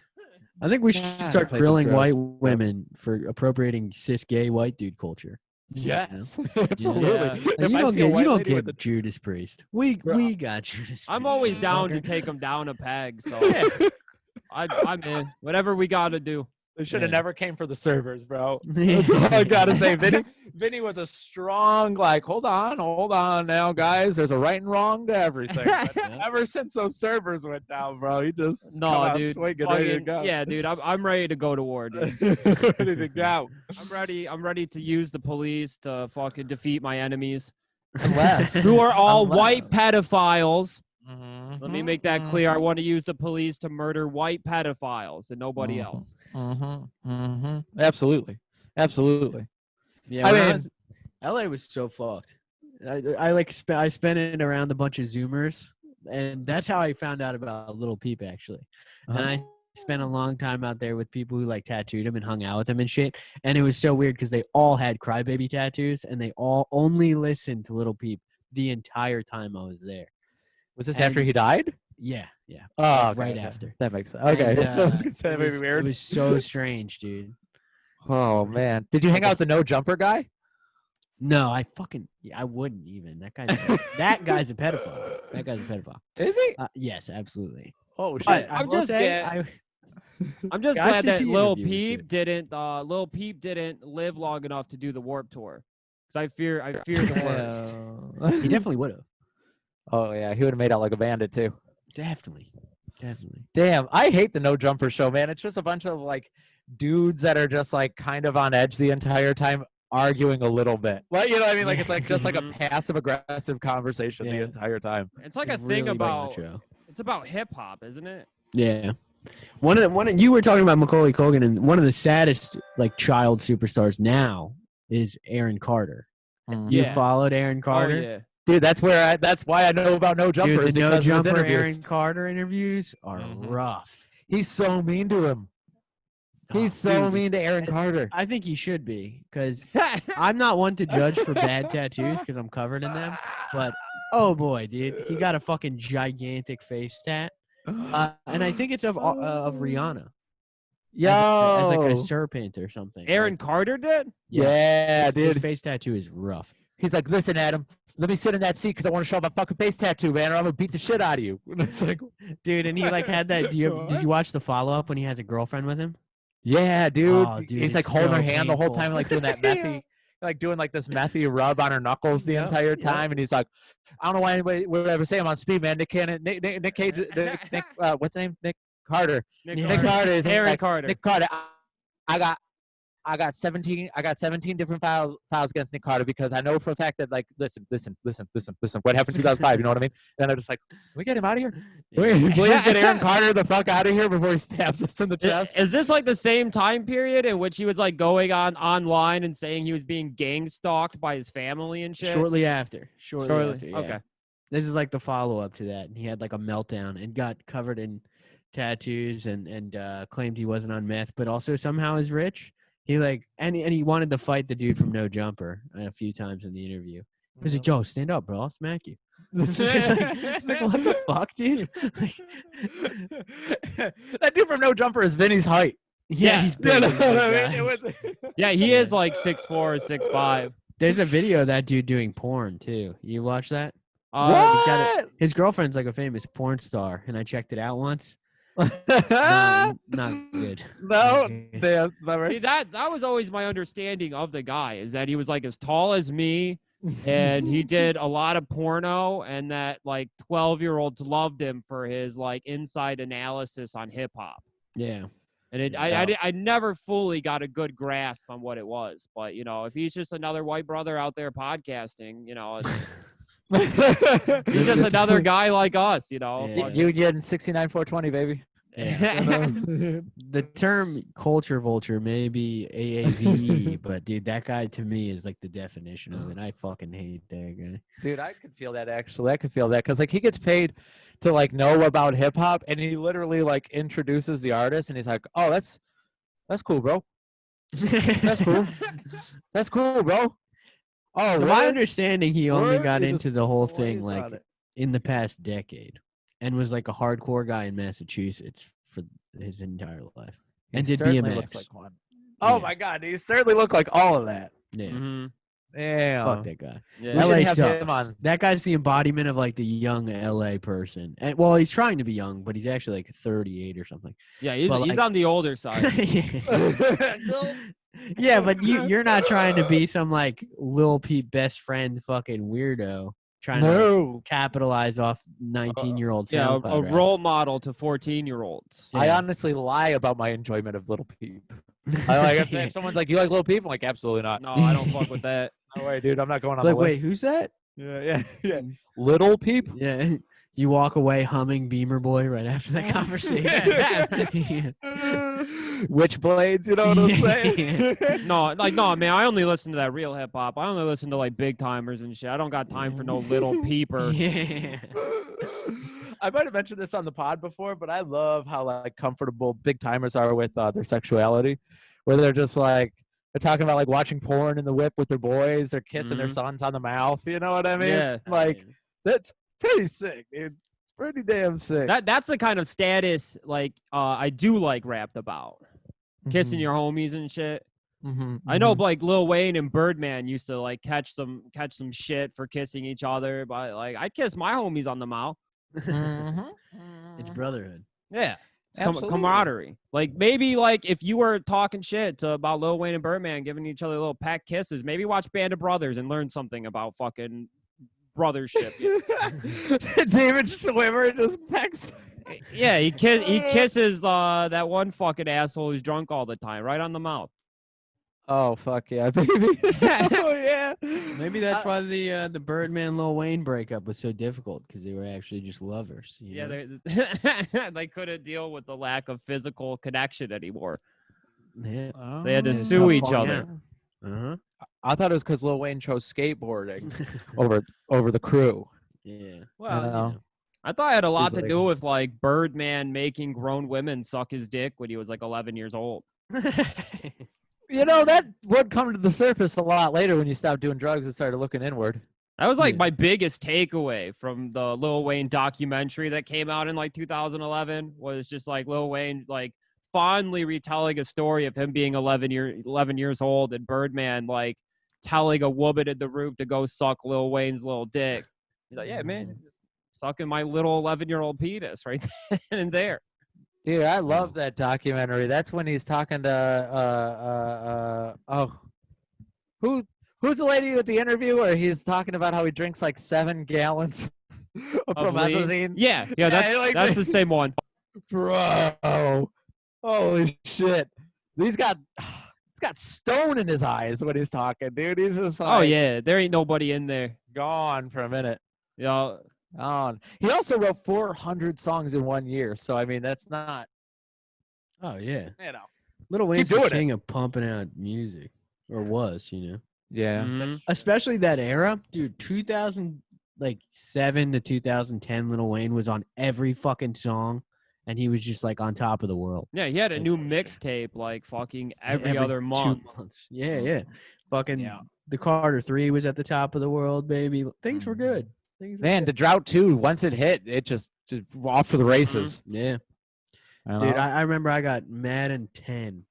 I think we should start grilling white women for appropriating cis gay white dude culture. Yes, you know? absolutely. Yeah. You don't get Judas Priest. We got Judas Priest. I'm always down to take him down a peg. So I'm in. Whatever we got to do. They should have never came for the servers, bro. That's all I gotta say. Vinny was a strong, like, hold on now, guys. There's a right and wrong to everything. But ever since those servers went down, bro, he just come out dude. swinging, ready to go. Yeah, dude. I'm ready to go to war, dude. Ready to go. I'm ready to use the police to fucking defeat my enemies. Unless Who are all white pedophiles. Mhm. Let me make that clear. I want to use the police to murder white pedophiles and nobody else. Absolutely. Yeah, I when mean, LA was so fucked. I spent it around a bunch of Zoomers, and that's how I found out about Little Peep actually. And I spent a long time out there with people who like tattooed him and hung out with him and shit. And it was so weird because they all had crybaby tattoos, and they all only listened to Little Peep the entire time I was there. was this after he died? Yeah. Oh, Like, okay, right okay. after. That makes sense. Okay. And, I was gonna say that made me it weird. was so strange, dude. Oh man, did you hang out with the no jumper guy? No, I wouldn't even. That guy's a pedophile. That guy's a pedophile. Is he? Yes, absolutely. Oh shit! But I I'm will just say, get- I'm just Guys glad that think the Lil interview was Peep good. didn't live long enough to do the Warp Tour. Because I fear the worst. he definitely would have. Oh yeah, he would have made out like a bandit too. Definitely. Damn, I hate the no jumper show, man. It's just a bunch of like dudes that are just like kind of on edge the entire time, arguing a little bit. Like, you know what I mean? Like it's like just like a passive aggressive conversation the entire time. It's like a It's thing really about macho. it's about hip hop, isn't it? Yeah. One of you were talking about Macaulay Culkin, and one of the saddest like child superstars now is Aaron Carter. You Yeah. followed Aaron Carter? Oh, yeah. Dude, that's why I know about no jumpers. Dude, the no because of his jumper interviews. Aaron Carter interviews are rough. He's so mean to him. He's so dude, mean to Aaron Carter. I think he should be, because I'm not one to judge for bad tattoos because I'm covered in them. But oh boy, dude, he got a fucking gigantic face tat, and I think it's of Rihanna. Yo, as like a serpent or something. Aaron Like, Carter did? yeah, his dude. face tattoo is rough. He's like, listen, Adam, let me sit in that seat because I want to show my fucking face tattoo, man, or I'm gonna beat the shit out of you. And it's like, Dude, and he like had that. Did you watch the follow up when he has a girlfriend with him? yeah, dude. Oh, dude, He's like it's holding so her hand the whole painful. time, like doing that methy, like doing like this methy rub on her knuckles the entire time. And he's like, I don't know why anybody would ever say I'm on speed, man. Nick Cage, Nick what's his name? Nick Carter. Nick Carter is Aaron like, Carter. Nick Carter. I got 17 different files against Nick Carter because I know for a fact that like listen what happened in 2005, you know what I mean? And I'm just like, can we get him out of here? Please get Aaron Carter the fuck out of here before he stabs us in the chest. Is this like the same time period in which he was like going online and saying he was being gang stalked by his family and shit? Shortly after. Yeah. Okay. This is like the follow up to that. And he had like a meltdown and got covered in tattoos and claimed he wasn't on meth, but also somehow is rich. He like and he wanted to fight the dude from No Jumper a few times in the interview. He's like, "Yo, stand up, bro. I'll smack you." Like, what the fuck, dude? That dude from No Jumper is Vinny's height. Yeah. He's big, he's a big guy. Yeah, he is like 6'4" or 6'5". There's a video of that dude doing porn too. You watch that? What? His girlfriend's like a famous porn star, and I checked it out once. No, not good. No, See, never. that was always my understanding of the guy, is that he was like as tall as me and he did a lot of porno, and that like 12-year-olds loved him for his like inside analysis on hip hop. Yeah. And I never fully got a good grasp on what it was, but you know, if he's just another white brother out there podcasting, you know, he's just another guy like us, you know. Yeah. Union 69-420, baby. Yeah. The term culture vulture may be AAVE, but dude, that guy to me is like the definition of it. I fucking hate that guy. Dude, I could feel that actually. I could feel that because like he gets paid to like know about hip hop, and he literally like introduces the artist, and he's like, "Oh, that's cool, bro. That's cool. That's cool, bro." Oh, From my understanding, he only Word? got He into just the whole plays thing on like it. in the past decade, and was like a hardcore guy in Massachusetts for his entire life, and did certainly BMX. looks like one. Oh Yeah. my god, he certainly looked like all of that. Yeah, Mhm. Damn. fuck that guy. Yeah. We should LA have sucks. him on. That guy's the embodiment of like the young LA person, and well, he's trying to be young, but he's actually like 38 or something. Yeah, he's But, like- on the older side. Yeah, but you're not trying to be some like Lil Peep best friend fucking weirdo trying to No. capitalize off 19-year-old Yeah, SoundCloud a rappers. role model to 14-year-olds. I Yeah. honestly lie about my enjoyment of Little Peep. I like if someone's like, "You like Little Peep?" I'm like, "Absolutely not." No, I don't fuck with that. No way, dude. I'm not going on Like, the wait, list. who's that? Yeah. Little Peep. Yeah. You walk away humming Beamer Boy right after that conversation. Witchblades, you know what I'm saying? No, man. I only listen to that real hip hop. I only listen to like big timers and shit. I don't got time for no little peeper. Yeah. I might have mentioned this on the pod before, but I love how like comfortable big timers are with their sexuality, where they're just like they're talking about like watching porn in the whip with their boys, they're kissing their sons on the mouth. You know what I mean? Yeah. Like that's pretty sick, dude. It's pretty damn sick. That's the kind of status like I do like rapped about. Kissing your homies and shit. I know like Lil Wayne and Birdman used to like catch some shit for kissing each other, but like I kiss my homies on the mouth. It's brotherhood. Yeah. It's Absolutely. camaraderie. Like maybe like if you were talking shit about Lil Wayne and Birdman giving each other little peck kisses, maybe watch Band of Brothers and learn something about fucking brothership. David Schwimmer just pecks. Yeah, he kisses that one fucking asshole who's drunk all the time, right on the mouth. Oh fuck yeah, baby! Oh yeah. Maybe that's why the Birdman Lil Wayne breakup was so difficult because they were actually just lovers. You know? They couldn't deal with the lack of physical connection anymore. Yeah. They had to It's sue tough each falling other. out. Uh-huh. I thought it was because Lil Wayne chose skateboarding over the crew. Yeah. Well, You know? I thought it had a lot to like- do with like Birdman making grown women suck his dick when he was like 11 years old. You know, that would come to the surface a lot later when you stopped doing drugs and started looking inward. That was like Yeah. my biggest takeaway from the Lil Wayne documentary that came out in like 2011 was just like Lil Wayne like fondly retelling a story of him being 11 years old and Birdman like telling a woman in the room to go suck Lil Wayne's little dick. He's like, yeah, man, just sucking my little 11-year-old penis right then and there. Dude, I love that documentary. That's when he's talking to who's the lady with the interview where he's talking about how he drinks like 7 gallons of Of lean. promethazine. Yeah, Yeah, that's like- the same one. Bro, holy shit! He's got stone in his eyes when he's talking, dude. He's just like, Oh yeah, there ain't nobody in there. gone for a minute. You know, On. He also wrote 400 songs in 1 year, so I mean that's not, Oh yeah. you know. Lil Wayne's doing the it. king of pumping out music, or was, you know. Yeah. mhm. Especially that era, dude. 2007 to 2010, Lil Wayne was on every fucking song, and he was just like on top of the world. Yeah, he had a That's new for sure. mixtape like fucking every other 2 month. months. Yeah, yeah. Fucking Yeah. the Carter 3 was at the top of the world, baby. Things were good. Things were Man, good. the drought too. Once it hit, it just off for the races. Yeah. You Dude, know? I remember I got Madden 10,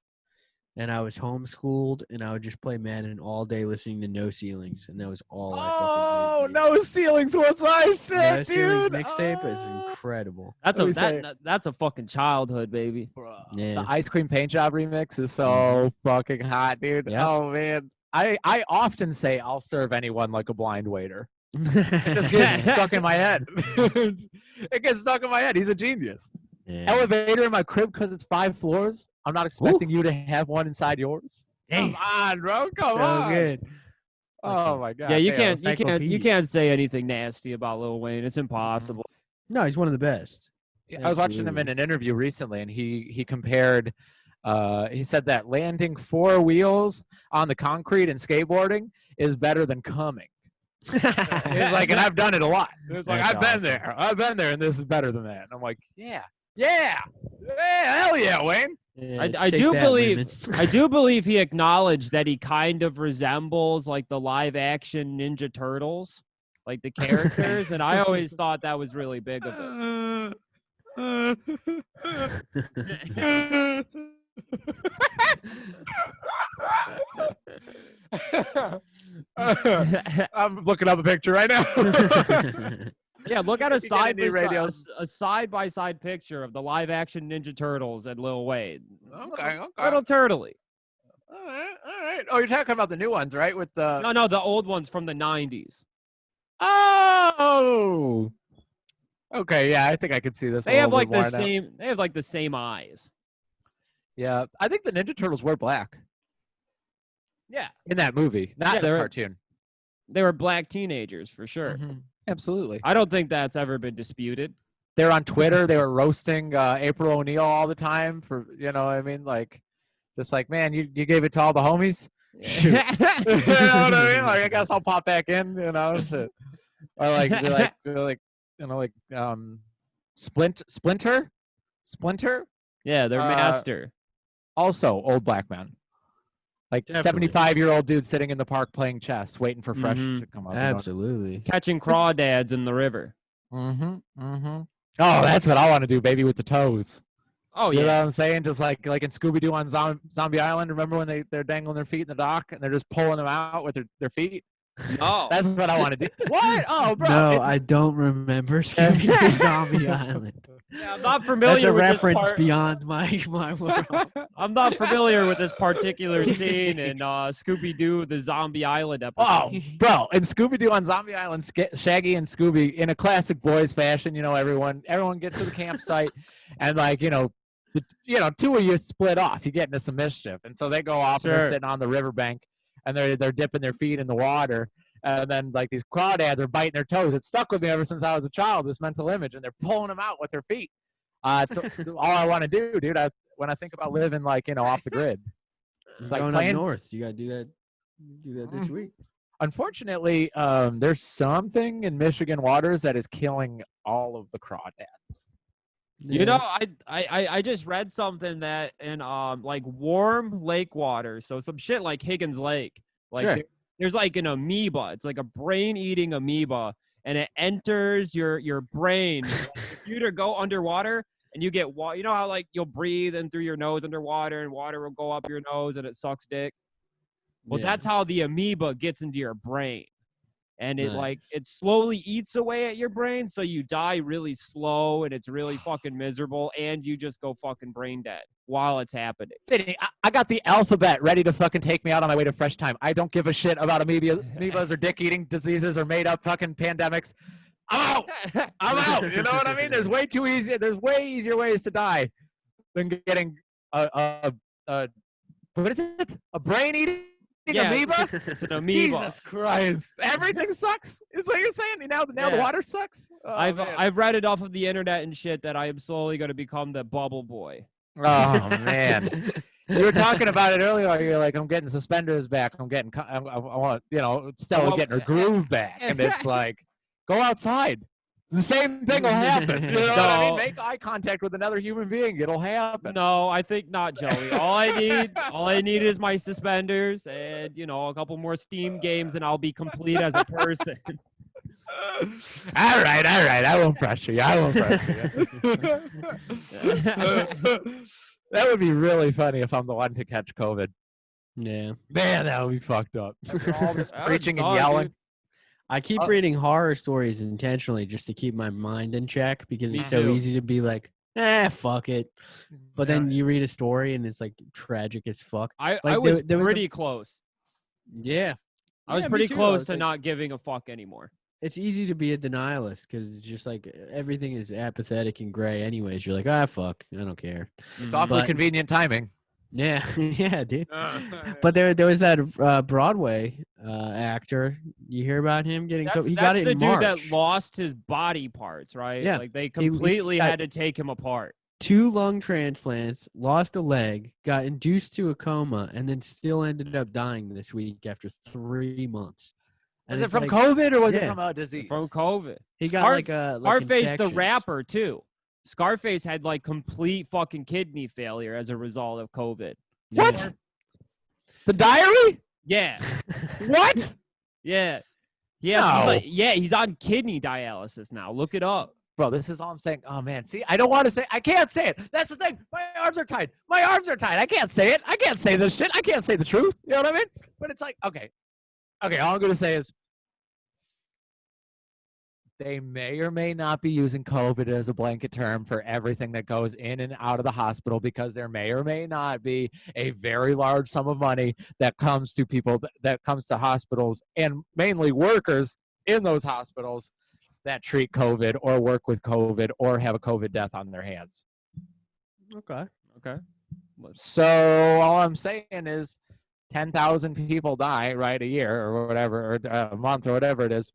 and I was homeschooled, and I would just play Madden all day listening to No Ceilings, and that was all I Oh, fucking did. no ceilings was my shit, No Ceilings dude. mixtape is Oh. incredible. That's Let a me say- that's a fucking childhood, baby. Yeah. The ice cream paint job remix is so fucking hot, dude. Yep. Oh man, I often say I'll serve anyone like a blind waiter. It just gets stuck in my head. It gets stuck in my head. He's a genius. Yeah. Elevator in my crib because it's 5 floors. I'm not expecting you to have one inside yours. Hey. Come on, bro. Come So on. good. Oh my god. Yeah, you damn. can't encyclopedia. say anything nasty about Lil Wayne. It's impossible. No, he's one of the best. I was watching him in an interview recently, and he compared. He said that landing 4 wheels on the concrete and skateboarding is better than coming. He's like, and I've done it a lot. It's like That's I've been awesome. there. I've been there, and this is better than that. And I'm like, yeah, hell yeah, Wayne. Yeah, I take do that, believe women. I do believe he acknowledged that he kind of resembles like the live action Ninja Turtles, like the characters, and I always thought that was really big of him. I'm looking up a picture right now. Yeah, look at a You get any radios? side by side picture of the live action Ninja Turtles and Lil Wayne. Okay. Little turtley. All right. Oh, you're talking about the new ones, right? With the No, the old ones from the 90s. Oh. Okay, yeah, I think I could see this. They a have little like bit more the now. same. They have like the same eyes. Yeah, I think the Ninja Turtles were black Yeah, in that movie, not Yeah, the they're- cartoon. they were black teenagers for sure. Mhm. Absolutely. I don't think that's ever been disputed. They were on Twitter. They were roasting April O'Neil all the time for, you know what I mean? Like, just like, man, you gave it to all the homies? Shoot. You know what I mean? Like, I guess I'll pop back in, you know? Shit. Or like, you know, like, Splinter? Yeah, they're Uh, master. Also, old black man. Like, Definitely. 75-year-old dude sitting in the park playing chess, waiting for fresh Mhm. to come up. Absolutely. Catching crawdads in the river. Oh, that's what I want to do, baby, with the toes. Oh You know yeah. what I'm saying? Just like in Scooby-Doo on Zombie Island. Remember when they're dangling their feet in the dock and they're just pulling them out with their feet? No. That's what I want to do. What? Oh, bro. No, it's- I don't remember Scooby-Doo Zombie Island. Yeah, I'm not That's familiar a with reference this part. beyond my world. I'm not familiar with this particular scene in Scooby-Doo: The Zombie Island episode. Oh, bro. In Scooby-Doo on Zombie Island, Shaggy and Scooby, in a classic boys fashion, you know, everyone gets to the campsite and, like, you know, two of you split off. You get into some mischief. And so they go off and Sure. they're sitting on the riverbank and they're dipping their feet in the water. And then, like, these crawdads are biting their toes. It stuck with me ever since I was a child, this mental image. And they're pulling them out with their feet. It's all I want to do, dude. When I think about living, like, you know, off the grid. It's like Going playing. up north. You gotta do that. Do that this week. Unfortunately, there's something in Michigan waters that is killing all of the crawdads. You know, I just read something that in like warm lake water, so some shit like Higgins Lake, like Sure. there's like an amoeba. It's like a brain-eating amoeba, and it enters your brain. If you to go underwater and you get water, you know how like you'll breathe in through your nose underwater, and water will go up your nose and it sucks dick. Well, Yeah. that's how the amoeba gets into your brain. And it Nice. like it slowly eats away at your brain, so you die really slow and it's really fucking miserable, and you just go fucking brain dead while it's happening. Vinny, I got the alphabet ready to fucking take me out on my way to fresh time. I don't give a shit about amoebas or dick-eating diseases or made-up fucking pandemics. I'm out. I'm out. You know what I mean? There's way easier ways to die than getting a what is it? A brain-eating Yeah, amoeba? It's an amoeba. Jesus Christ! Everything sucks. Is what you're saying? Now the Yeah. water sucks. Oh, man. I've read it off of the internet and shit that I am slowly going to become the bubble boy. Oh man. You were talking about it earlier. You're like, I'm getting suspenders back. I want, you know, Stella Well, getting her groove back. And it's like, go outside. The same thing will happen. You know what I mean? No. Make eye contact with another human being. It'll happen. No, I think not, Joey. All I need is my suspenders and, you know, a couple more Steam games and I'll be complete as a person. All right. I won't pressure you. That would be really funny if I'm the one to catch COVID. Yeah. Man, that would be fucked up. After all this That would preaching and suck, yelling. dude. I keep Oh. reading horror stories intentionally just to keep my mind in check because Me it's so too. easy to be like, fuck it. But then you read a story and it's like tragic as fuck. I Like, was there was a- pretty close. Yeah. I was Yeah, me pretty too. I close was to like- not giving a fuck anymore. It's easy to be a denialist because it's just like everything is apathetic and gray anyways. You're like, fuck, I don't care. It's awfully But- convenient timing. Yeah. Yeah, dude. But there was that Broadway actor. You hear about him getting That's, he that's got it the in dude March. that lost his body parts, right? Yeah. Like they He completely got- had to take him apart. 2 lung transplants, lost a leg, got induced to a coma, and then still ended up dying this week after 3 months. And Was it it's from like, COVID or was it Yeah. from a disease? From COVID. He got Scar- like a Scarface the infections. rapper too. Scarface had like complete fucking kidney failure as a result of COVID. What? Yeah. The diary? Yeah. What? Yeah. Yeah. No. He's on kidney dialysis now. Look it up. Bro, this is all I'm saying. Oh, man. See, I don't want to say. I can't say it. That's the thing. My arms are tied. I can't say it. I can't say this shit. I can't say the truth. You know what I mean? But it's like, okay. All I'm going to say is they may or may not be using COVID as a blanket term for everything that goes in and out of the hospital, because there may or may not be a very large sum of money that comes to people, that comes to hospitals, and mainly workers in those hospitals that treat COVID or work with COVID or have a COVID death on their hands. Okay. Okay. So all I'm saying is 10,000 people die, right, a year or whatever, or a month or whatever it is.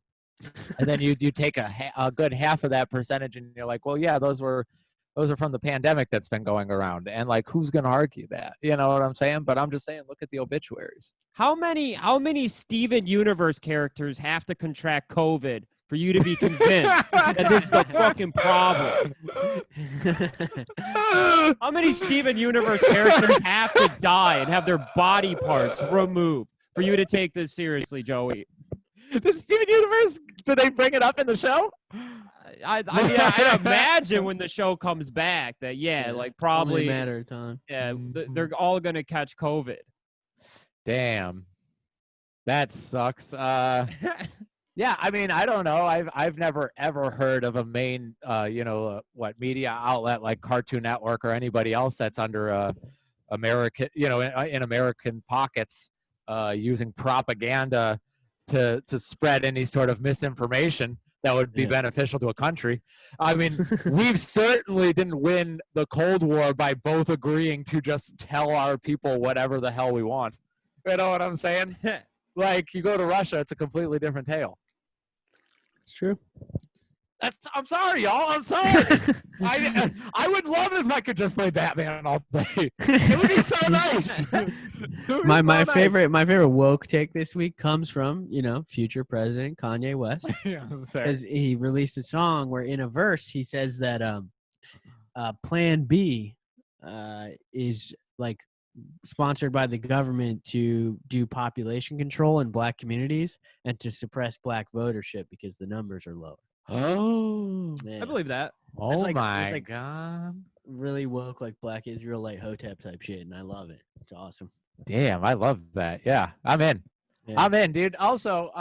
And then you take a good half of that percentage and you're like, well, yeah, those are from the pandemic that's been going around. And like, who's going to argue that? You know what I'm saying? But I'm just saying, look at the obituaries. How many Steven Universe characters have to contract COVID for you to be convinced that this is the fucking problem? How many Steven Universe characters have to die and have their body parts removed for you to take this seriously, Joey? Did Steven Universe, did they bring it up in the show? I mean, I imagine when the show comes back that, like probably only a matter of time. Yeah, they're all going to catch COVID. Damn. That sucks. Yeah, I mean, I don't know. I've never ever heard of a main, media outlet like Cartoon Network or anybody else that's under American, in American pockets, using propaganda to spread any sort of misinformation that would be beneficial to a country. I mean, we certainly didn't win the Cold War by both agreeing to just tell our people whatever the hell we want. You know what I'm saying? Like, you go to Russia, it's a completely different tale. It's true. I'm sorry, y'all. I'm sorry. I would love if I could just play Batman all day. It would be so nice. My favorite woke take this week comes from, future President Kanye West. Because he released a song where in a verse he says that Plan B is like sponsored by the government to do population control in black communities and to suppress black votership because the numbers are low. Oh, I believe that. Oh it's my God. Really woke, like Black Israelite Hotep type shit, and I love it. It's awesome. Damn, I love that. Yeah, I'm in. Yeah. I'm in, dude. Also,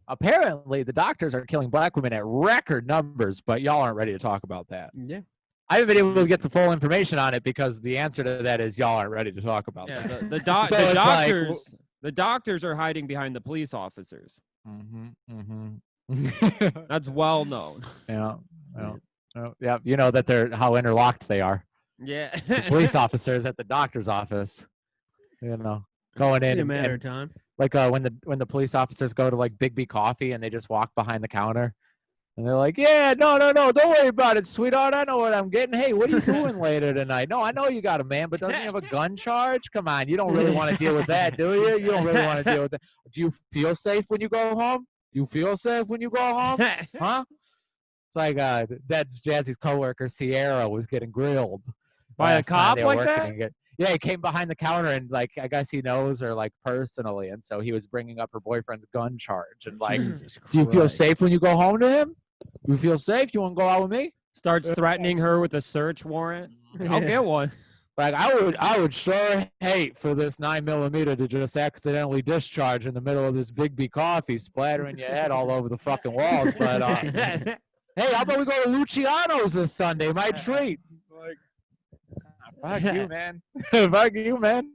apparently the doctors are killing black women at record numbers, but y'all aren't ready to talk about that. Yeah. I haven't been able to get the full information on it because the answer to that is y'all aren't ready to talk about that. Yeah, the So doctors, like, the doctors are hiding behind the police officers. That's well known. Yeah. You know that they're how interlocked they are. Yeah. The police officers at the doctor's office, going in It's a and matter of time. like when the police officers go to like Big B Coffee and they just walk behind the counter and they're like, yeah, no, don't worry about it, sweetheart. I know what I'm getting. Hey, what are you doing later tonight? No, I know you got a man, but doesn't he have a gun charge? Come on, you don't really want to deal with that, do you? You don't really want to deal with that. Do you feel safe when you go home? You feel safe when you go home? Huh? It's like that Jazzy's coworker Sierra was getting grilled By a last time cop they were like that? working. Yeah, he came behind the counter and like I guess he knows her like personally, and so he was bringing up her boyfriend's gun charge and like, Jesus do you feel Christ. safe when you go home to him? You feel safe? You want to go out with me? Starts threatening her with a search warrant. I'll get one. Like I would sure hate for this 9mm to just accidentally discharge in the middle of this Big B Coffee, splattering your head all over the fucking walls. But hey, how about we go to Luciano's this Sunday? My treat. Like, fuck you, man. Fuck you, man.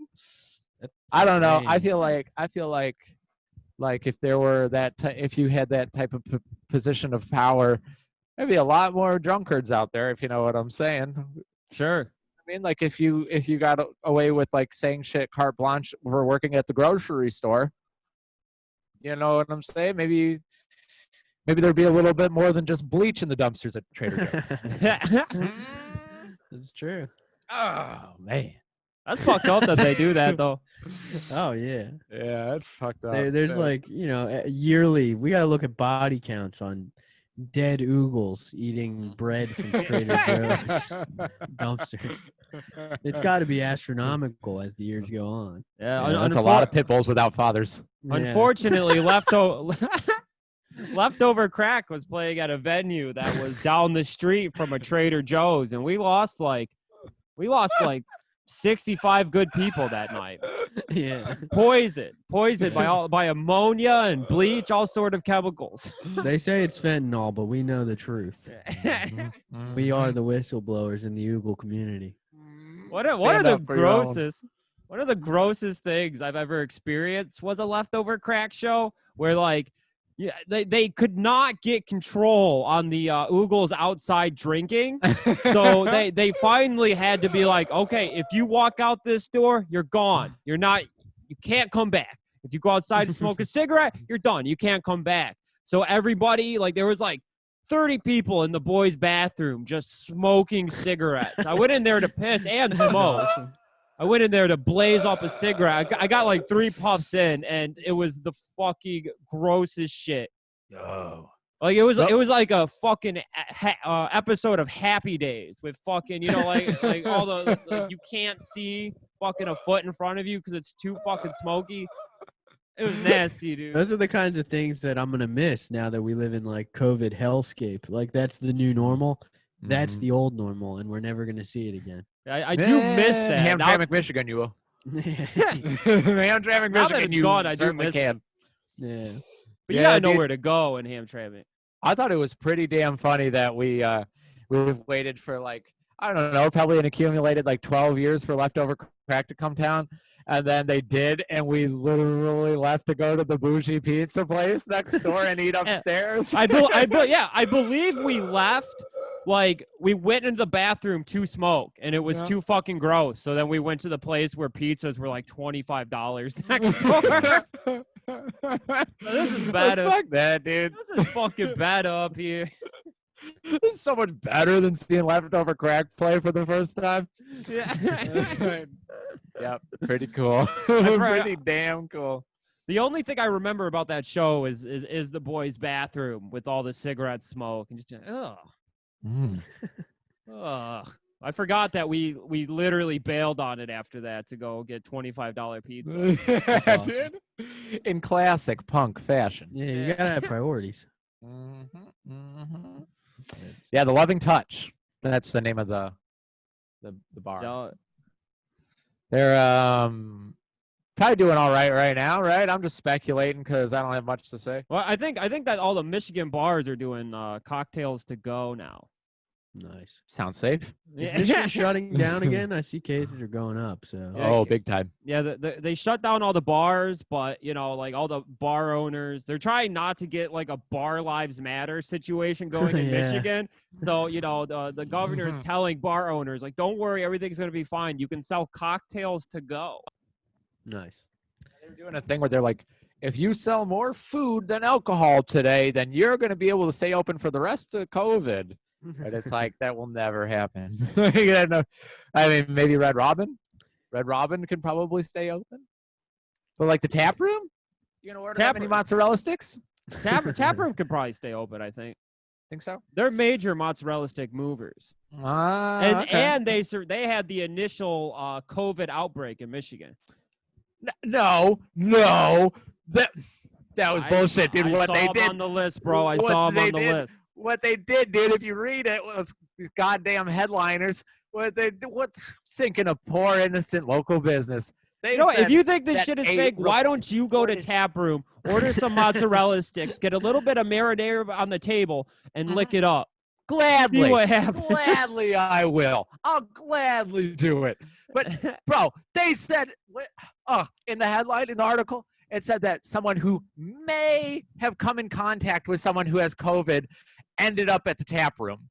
I don't know. I feel like if there were if you had that type of position of power, there'd be a lot more drunkards out there. If you know what I'm saying. Sure. I mean, like if you got away with like saying shit carte blanche for working at the grocery store, you know what I'm saying? Maybe there'd be a little bit more than just bleach in the dumpsters at Trader Joe's. That's true. Oh man, That's fucked up that they do that though. Oh yeah. yeah, that's fucked up. There's like yearly. We gotta look at body counts on dead oogles eating bread from Trader Joe's dumpsters. It's got to be astronomical as the years go on. Yeah, that's a lot of pit bulls without fathers. Yeah. Unfortunately, leftover crack was playing at a venue that was down the street from a Trader Joe's, and we lost like 65 good people that night. Yeah. Poisoned by ammonia and bleach, all sort of chemicals. They say it's fentanyl, but we know the truth. We are the whistleblowers in the Oogle community. One of the grossest things I've ever experienced was a leftover crack show where like they could not get control on the Oogles outside drinking. So they finally had to be like, okay, if you walk out this door, you're gone. You can't come back. If you go outside to smoke a cigarette, you're done. You can't come back. So everybody, like there was like 30 people in the boys' bathroom just smoking cigarettes. I went in there to piss and smoke. I went in there to blaze up a cigarette. I got like 3 puffs in, and it was the fucking grossest shit. Oh. Like it was like a fucking episode of Happy Days with fucking, you know, like all the like you can't see fucking a foot in front of you because it's too fucking smoky. It was nasty, dude. Those are the kinds of things that I'm gonna miss now that we live in like COVID hellscape. Like that's the new normal. That's the old normal, and we're never gonna see it again. I do miss that. Hamtramck, Michigan, you will. Hamtramck, Now that Michigan, it's you gone, I do certainly miss can. Yeah. But you Yeah, gotta know dude. where to go in Hamtramck. I thought it was pretty damn funny that we've waited for like, I don't know, probably an accumulated like 12 years for leftover crack to come down. And then they did, and we literally left to go to the bougie pizza place next door and eat upstairs. I believe we left. Like we went into the bathroom to smoke, and it was too fucking gross. So then we went to the place where pizzas were like $25 next door. This is bad. Fuck that, dude. This is fucking bad up here. This is so much better than seeing leftover crack play for the first time. Yeah. Yep, pretty cool. Pretty damn cool. The only thing I remember about that show is the boys' bathroom with all the cigarette smoke and just I forgot that we literally bailed on it after that to go get $25 pizza. Yeah, dude. In classic punk fashion. Yeah, you gotta have priorities. Yeah, the Loving Touch. That's the name of the bar. No, They're probably doing all right now, right? I'm just speculating because I don't have much to say. well, I think that all the Michigan bars are doing cocktails to go now. Nice. Sounds safe. Is Michigan shutting down again? I see cases are going up. So. Yeah, Oh, big time. Yeah, they shut down all the bars, but you know, like all the bar owners, they're trying not to get like a Bar Lives Matter situation going in Yeah. Michigan. So you know, the governor is telling bar owners like, don't worry, everything's gonna be fine. You can sell cocktails to go. Nice. They're doing a thing where they're like, if you sell more food than alcohol today, then you're going to be able to stay open for the rest of COVID. And it's like, that will never happen. I mean, maybe Red Robin. Red Robin can probably stay open. But like the tap room? You going to order that many mozzarella sticks? Tap room could probably stay open, I think. Think so? They're major mozzarella stick movers. And they had the initial COVID outbreak in Michigan. No. That was bullshit, dude. I saw them on the list, bro. I saw them on the list. What they did, dude, if you read it, was these goddamn headliners. What's sinking a poor, innocent local business? You know, if you think this shit is fake, why don't you go to Tap Room, order some mozzarella sticks, get a little bit of marinara on the table, and lick it up? Gladly. See what happens. Gladly, I will. I'll gladly do it. But, bro, they said, in the headline, in the article, it said that someone who may have come in contact with someone who has COVID ended up at the tap room.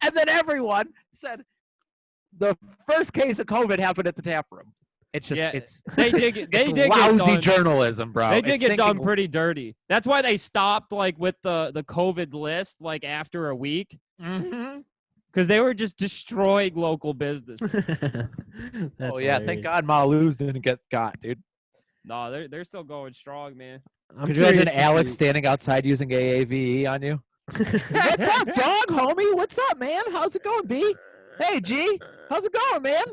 And then everyone said the first case of COVID happened at the tap room. It's just, they did lousy journalism, bro. They did get done pretty dirty. That's why they stopped like with the COVID list like after a week. Mm-hmm. Because they were just destroying local business. Oh yeah, thank God Malu's didn't get got, dude. No, they're still going strong, man. Could you imagine Alex standing outside using AAVE on you? What's up, dog, homie? What's up, man? How's it going, B? Hey, G, how's it going, man?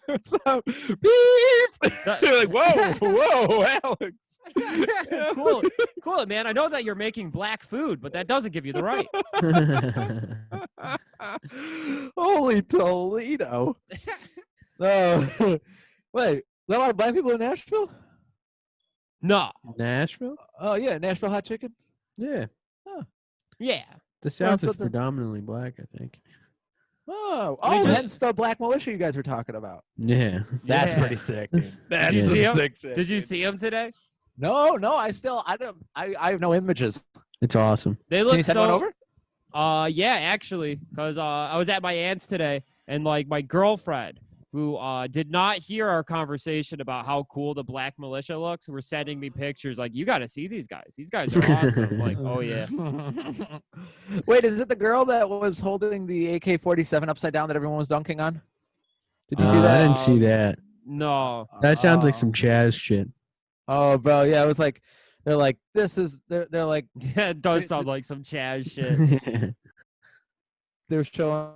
What's up? Beep. You're like, whoa, Alex. Cool, man. I know that you're making black food, but that doesn't give you the right. Holy Toledo. Wait, there are a lot of black people in Nashville? No. Nashville? Oh, yeah, Nashville hot chicken. Yeah. Yeah. The South is something- predominantly black, I think. Oh, just- hence the black militia you guys were talking about. Yeah. That's Yeah. pretty sick, dude. That's you some see 'em? sick shit. Did you dude. see him today? No, I have no images. It's awesome. They Can look you send so. one over? Yeah, actually, because I was at my aunt's today, and like my girlfriend, who did not hear our conversation about how cool the black militia looks, were sending me pictures like, "You got to see these guys. These guys are awesome." I'm like, oh yeah. Wait, is it the girl that was holding the AK-47 upside down that everyone was dunking on? Did you see I that? didn't see that. No. That sounds like Oh. some Chaz shit. Oh, bro, yeah, it was like they're like they're like Yeah, it does sound like some Chaz shit. they're showing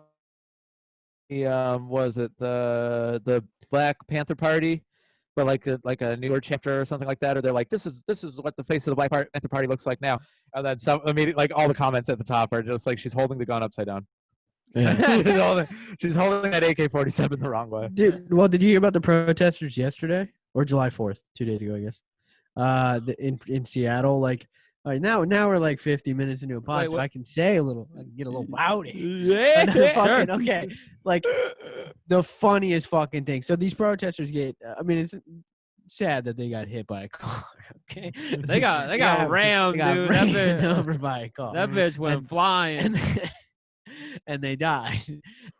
the was it the Black Panther Party, but like a newer chapter or something like that, or they're like this is what the face of the Black Panther Party looks like now, and then some immediately like all the comments at the top are just like she's holding the gun upside down. Yeah. She's holding that AK-47 the wrong way. Dude, well, did you hear about the protesters yesterday or July 4th, 2 days ago, I guess? In Seattle, like, all right, now we're like 50 minutes into a pod, so what- I can say a little, I can get a little rowdy. Yeah. Fucking, okay, like the funniest fucking thing. So these protesters get, I mean, it's sad that they got hit by a car. Okay, They got rammed, they got dude. That ran bitch- over by a car. That bitch went And- flying. and they died.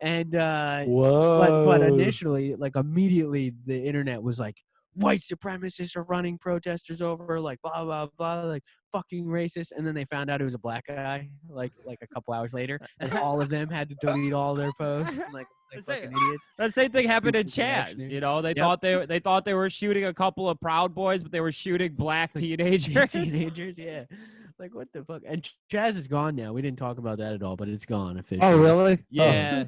And Whoa. but initially, like immediately, the internet was like, white supremacists are running protesters over, like blah blah blah, like fucking racist. And then they found out it was a black guy, like a couple hours later, and all of them had to delete all their posts, and, like fucking idiots. That same thing happened in Stupid Chaz. accident. You know, they Yep. thought they were shooting a couple of Proud Boys, but they were shooting black teenagers. Teenagers, yeah. Like what the fuck? And Chaz is gone now. We didn't talk about that at all, but it's gone officially. Oh, really? Yeah,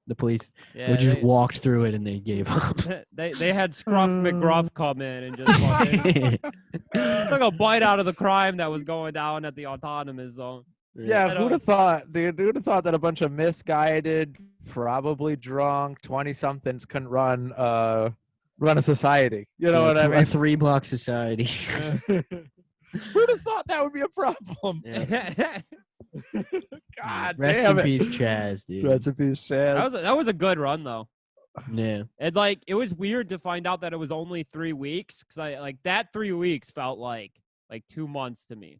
The police yeah. we just walked through it and they gave up. They had Scruff McGruff come in and just fucking took a bite out of the crime that was going down at the autonomous zone. Yeah, I who'd have thought, dude? Who'd have thought that a bunch of misguided, probably drunk 20-somethings couldn't run a society? You know what I A mean? 3-block society. Who'd have thought that would be a problem? Yeah. God Rest damn in it. peace, Chaz, dude. Recipes, Chaz. That was a good run though. Yeah. And like it was weird to find out that it was only 3 weeks because I like that 3 weeks felt like 2 months to me.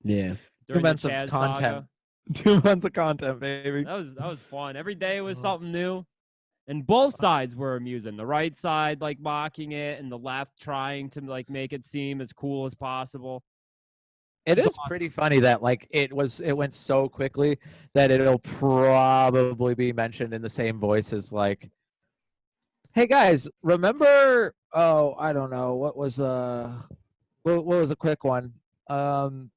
Yeah. 2 During the months of Chaz content. saga. 2 months of content, baby. That was fun. Every day was something new. And both sides were amusing. The right side like mocking it and the left trying to like make it seem as cool as possible. It It's is pretty funny that like it went so quickly that it'll probably be mentioned in the same voice as like, hey guys, remember? Oh, I don't know what was what was a quick one? The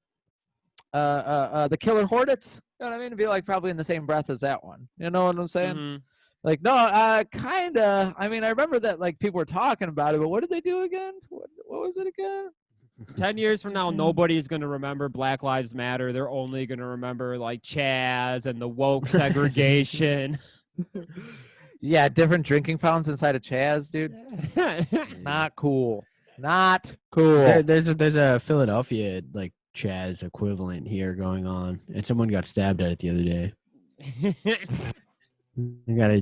Killer Hornets. You know what I mean? It'd be like probably in the same breath as that one. You know what I'm saying? Mhm. Like no, kinda. I mean, I remember that like people were talking about it, but what did they do again? What was it again? 10 years from now, nobody's going to remember Black Lives Matter. They're only going to remember like Chaz and the woke segregation. Yeah, different drinking fountains inside of Chaz, dude. Not cool. Not cool. There's a Philadelphia like Chaz equivalent here going on, and someone got stabbed at it the other day. You gotta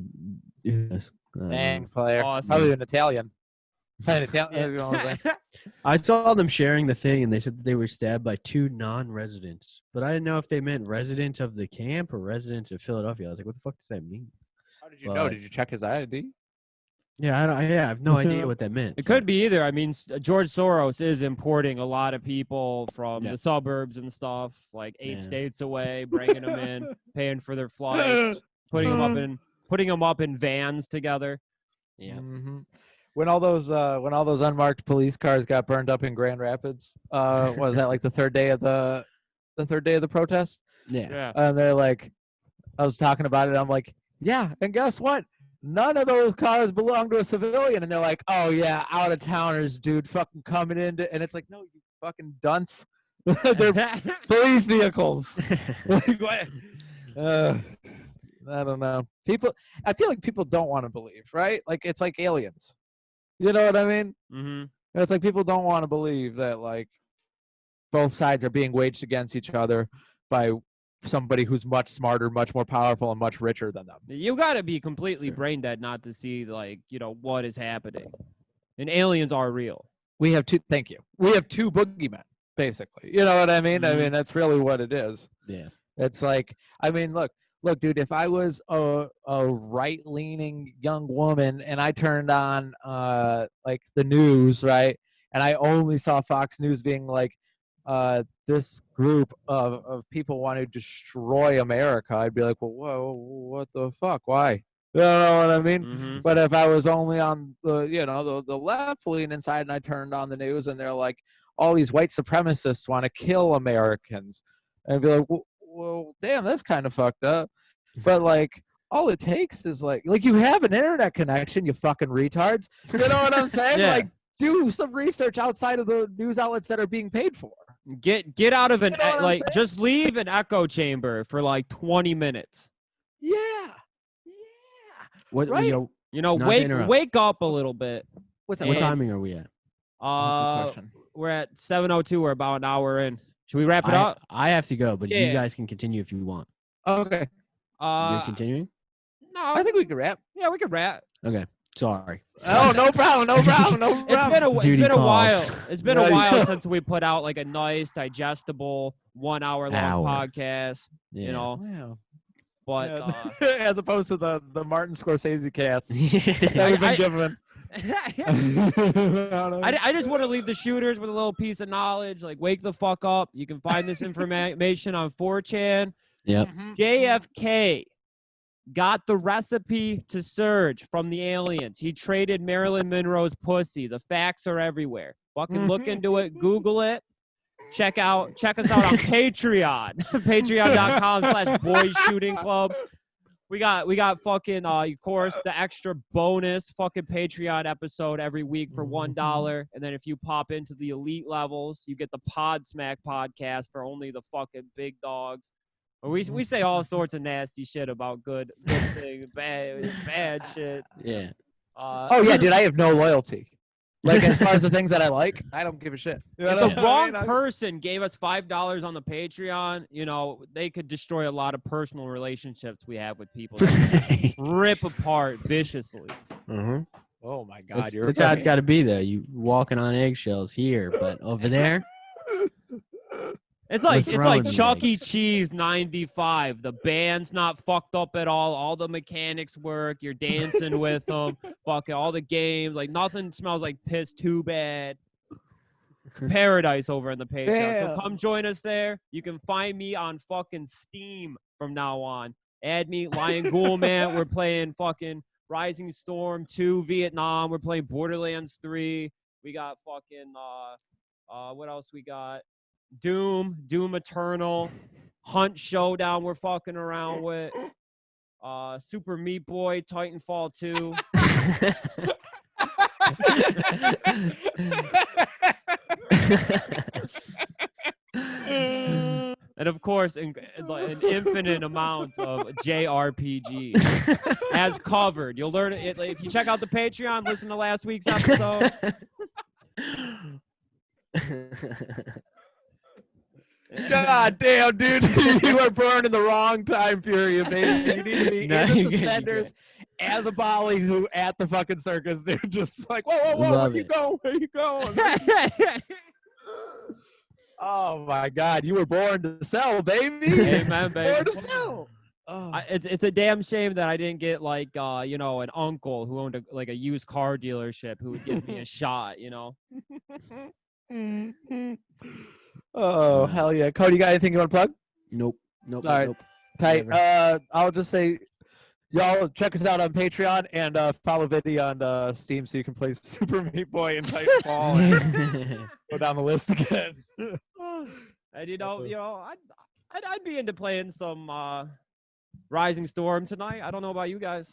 do this. Dang, player. Awesome. Probably an Italian. Italian. I saw them sharing the thing, and they said that they were stabbed by 2 non-residents. But I didn't know if they meant residents of the camp or residents of Philadelphia. I was like, what the fuck does that mean? How did you know? But- Did you check his ID? Yeah, I have no idea what that meant. It could be either. I mean, George Soros is importing a lot of people from Yeah. the suburbs and stuff, like 8 Yeah. states away, bringing them in, paying for their flights, putting them up in vans together. Yeah. Mm-hmm. When all those unmarked police cars got burned up in Grand Rapids, was that like the third day of the the third day of the protest. Yeah. Yeah. And they're like, I was talking about it. I'm like, yeah, and guess what? None of those cars belong to a civilian. And they're like, oh yeah, out of towners, dude, fucking coming into. And it's like, no, you fucking dunce. They're police vehicles. Like, what? I don't know. I feel like people don't want to believe, right? Like it's like aliens. You know what I mean? Mm-hmm. It's like people don't want to believe that like both sides are being waged against each other by somebody who's much smarter, much more powerful, and much richer than them. You got to be completely brain dead not to see like what is happening, and aliens are real. We have two. Thank you. We have two boogeymen, basically. You know what I mean? I mean that's really what it is. Yeah. It's like, I mean, look, dude. If I was a right-leaning young woman and I turned on like the news, right, and I only saw Fox News being like, this group of people want to destroy America, I'd be like, well, whoa, what the fuck? Why? You know what I mean? Mm-hmm. But if I was only on the left-leaning side and I turned on the news and they're like, all these white supremacists want to kill Americans, and I'd be like, well, damn, that's kind of fucked up. But like, all it takes is like you have an internet connection, you fucking retards. You know what I'm saying? Yeah. Like, do some research outside of the news outlets that are being paid for. Get out of an You know what I'm like saying? just leave an echo chamber for like 20 minutes. Yeah. What? Right. Not to interrupt. Wake up a little bit. What's What And- timing are we at? Good question. We're at 7:02. We're about an hour in. Should we wrap it up? I have to go, but Yeah. you guys can continue if you want. Okay. You're continuing? No, I think we can wrap. yeah, we can wrap. Okay. Sorry. Oh, no problem. No problem. No It's been problem. a Duty it's been a calls. while. It's been Yeah, a while yeah. since we put out like a nice digestible 1 hour long Hour. podcast. Yeah. You know, Wow. but Yeah. As opposed to the Martin Scorsese cast that I- we've been I- given. I just want to leave the shooters with a little piece of knowledge. Like, wake the fuck up. You can find this information on 4chan. Yep. JFK got the recipe to surge from the aliens. He traded Marilyn Monroe's pussy. The facts are everywhere. Fucking look into it. Google it. Check us out on Patreon. Patreon.com/boysshootingclub. We got fucking of course the extra bonus fucking Patreon episode every week for $1. And then if you pop into the elite levels, you get the Pod Smack podcast for only the fucking big dogs. We say all sorts of nasty shit about good things, bad shit. Yeah. Oh, yeah, dude, I have no loyalty. Like, as far as the things that I like, I don't give a shit. You If know the what I wrong mean? person gave us $5 on the Patreon, they could destroy a lot of personal relationships we have with people. That rip apart viciously. Oh, my God. That's, You're that's how it's got to be, though. You walking on eggshells here, but over there, It's like throwing Chuck E. eggs. Cheese 95. The band's not fucked up at all. All the mechanics work. You're dancing with them. Fucking all the games. Like nothing smells like piss too bad. Paradise over in the Patreon. Damn. So come join us there. You can find me on fucking Steam from now on. Add me, Lion Ghoul Man. We're playing fucking Rising Storm 2 Vietnam. We're playing Borderlands 3. We got fucking what else we got? Doom Eternal, Hunt Showdown we're fucking around with. Super Meat Boy, Titanfall 2. And of course, an infinite amount of JRPG as covered. You'll learn it if you check out the Patreon, listen to last week's episode. God damn, dude. You are born in the wrong time period, baby. You need to be No, in the you can't. suspenders as a Bolly who at the fucking circus. They're just like, whoa, where Love you it. going? Where you going? Oh, my God. You were born to sell, baby. Amen, baby. Born to sell. Oh. It's a damn shame that I didn't get like an uncle who owned a used car dealership who would give me a shot. Oh, hell yeah. Cody, you got anything you want to plug? Nope. All right. Tight. I'll just say, y'all check us out on Patreon and follow Viddy on Steam so you can play Super Meat Boy and Titanfall and go down the list again. And I'd be into playing some Rising Storm tonight. I don't know about you guys.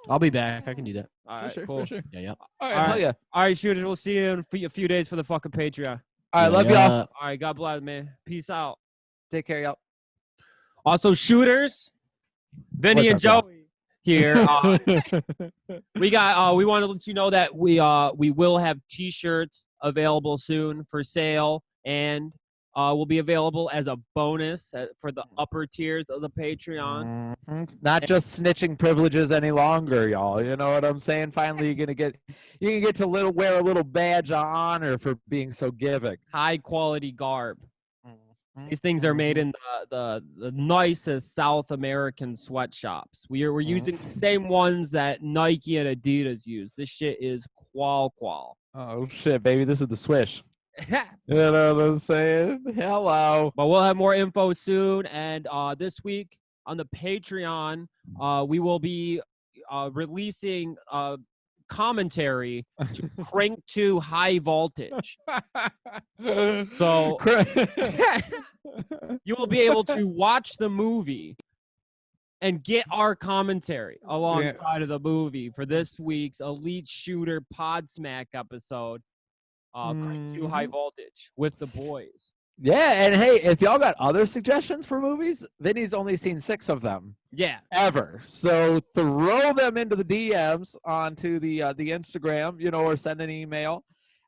I'll be back. I can do that. All right, sure, cool. for sure. Yeah. All right, All hell right. yeah. All right, shooters. We'll see you in a few days for the fucking Patreon. All right, love y'all. All right, God bless, man. Peace out. Take care, y'all. Also, shooters, Vinny and What's up, Joey here. We want to let you know that we will have T-shirts available soon for sale, and will be available as a bonus for the upper tiers of the Patreon. Not just snitching privileges any longer, y'all. You know what I'm saying? Finally, you can get to wear a little badge of honor for being so giving. High quality garb. These things are made in the nicest South American sweatshops. We're using the same ones that Nike and Adidas use. This shit is qual. Oh shit, baby, this is the swish. You know what I'm saying? Hello. But we'll have more info soon. And this week on the Patreon, we will be releasing commentary to Crank 2 High Voltage. So you will be able to watch the movie and get our commentary alongside of the movie for this week's Elite Shooter Pod Smack episode. Crank 2 High Voltage with the boys. Yeah, and hey, if y'all got other suggestions for movies, Vinny's only seen 6 of them. Yeah. Ever. So throw them into the DMs onto the Instagram, or send an email.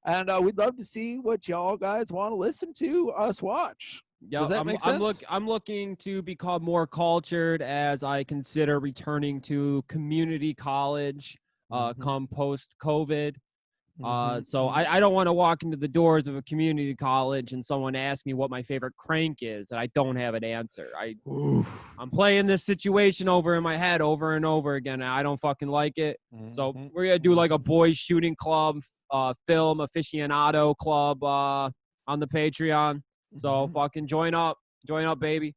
And we'd love to see what y'all guys want to listen to us watch. Yeah, Does that make sense? I'm looking to become more cultured as I consider returning to community college come post-COVID. So I don't want to walk into the doors of a community college and someone ask me what my favorite crank is, and I don't have an answer. I'm playing this situation over in my head over and over again, and I don't fucking like it. So we're going to do like a boys shooting club, film aficionado club on the Patreon. So fucking join up, baby.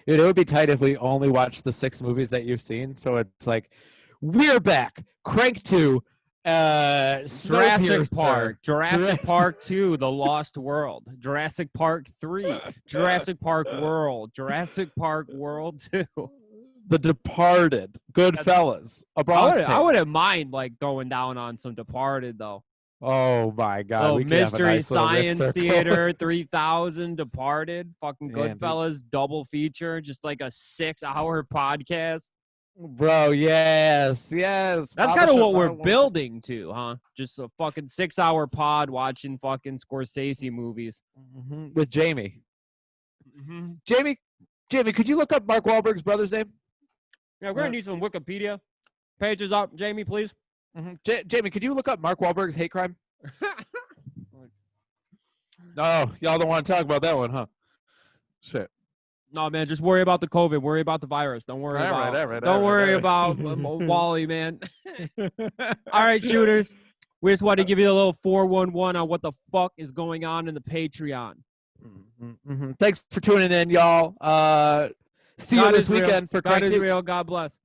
Dude, it would be tight if we only watched the 6 movies that you've seen. So it's like, we're back. Crank 2. Jurassic Park, Jurassic Park 2, The Lost World, Jurassic Park 3, Jurassic Park World, Jurassic Park World 2, The Departed, Goodfellas, A Bronx Tale. I wouldn't mind like going down on some Departed though. Oh my God! Oh, we could have a Mystery nice little Science mix circle. Theater 3000, Departed, fucking Damn, Goodfellas double feature, just like a 6-hour podcast. Bro, yes. That's kind of what we're building to, huh? Just a fucking 6-hour pod watching fucking Scorsese movies. With Jamie. Jamie, could you look up Mark Wahlberg's brother's name? Yeah, we're gonna need some Wikipedia pages up, Jamie, please. Jamie, could you look up Mark Wahlberg's hate crime? No, y'all don't want to talk about that one, huh? Shit. No, man, just worry about the COVID. Worry about the virus. Don't worry Don't worry about Wally, man. All right, shooters. We just want to give you a little 411 on what the fuck is going on in the Patreon. Thanks for tuning in, y'all. See you this weekend for God Crank is 2. real. God bless.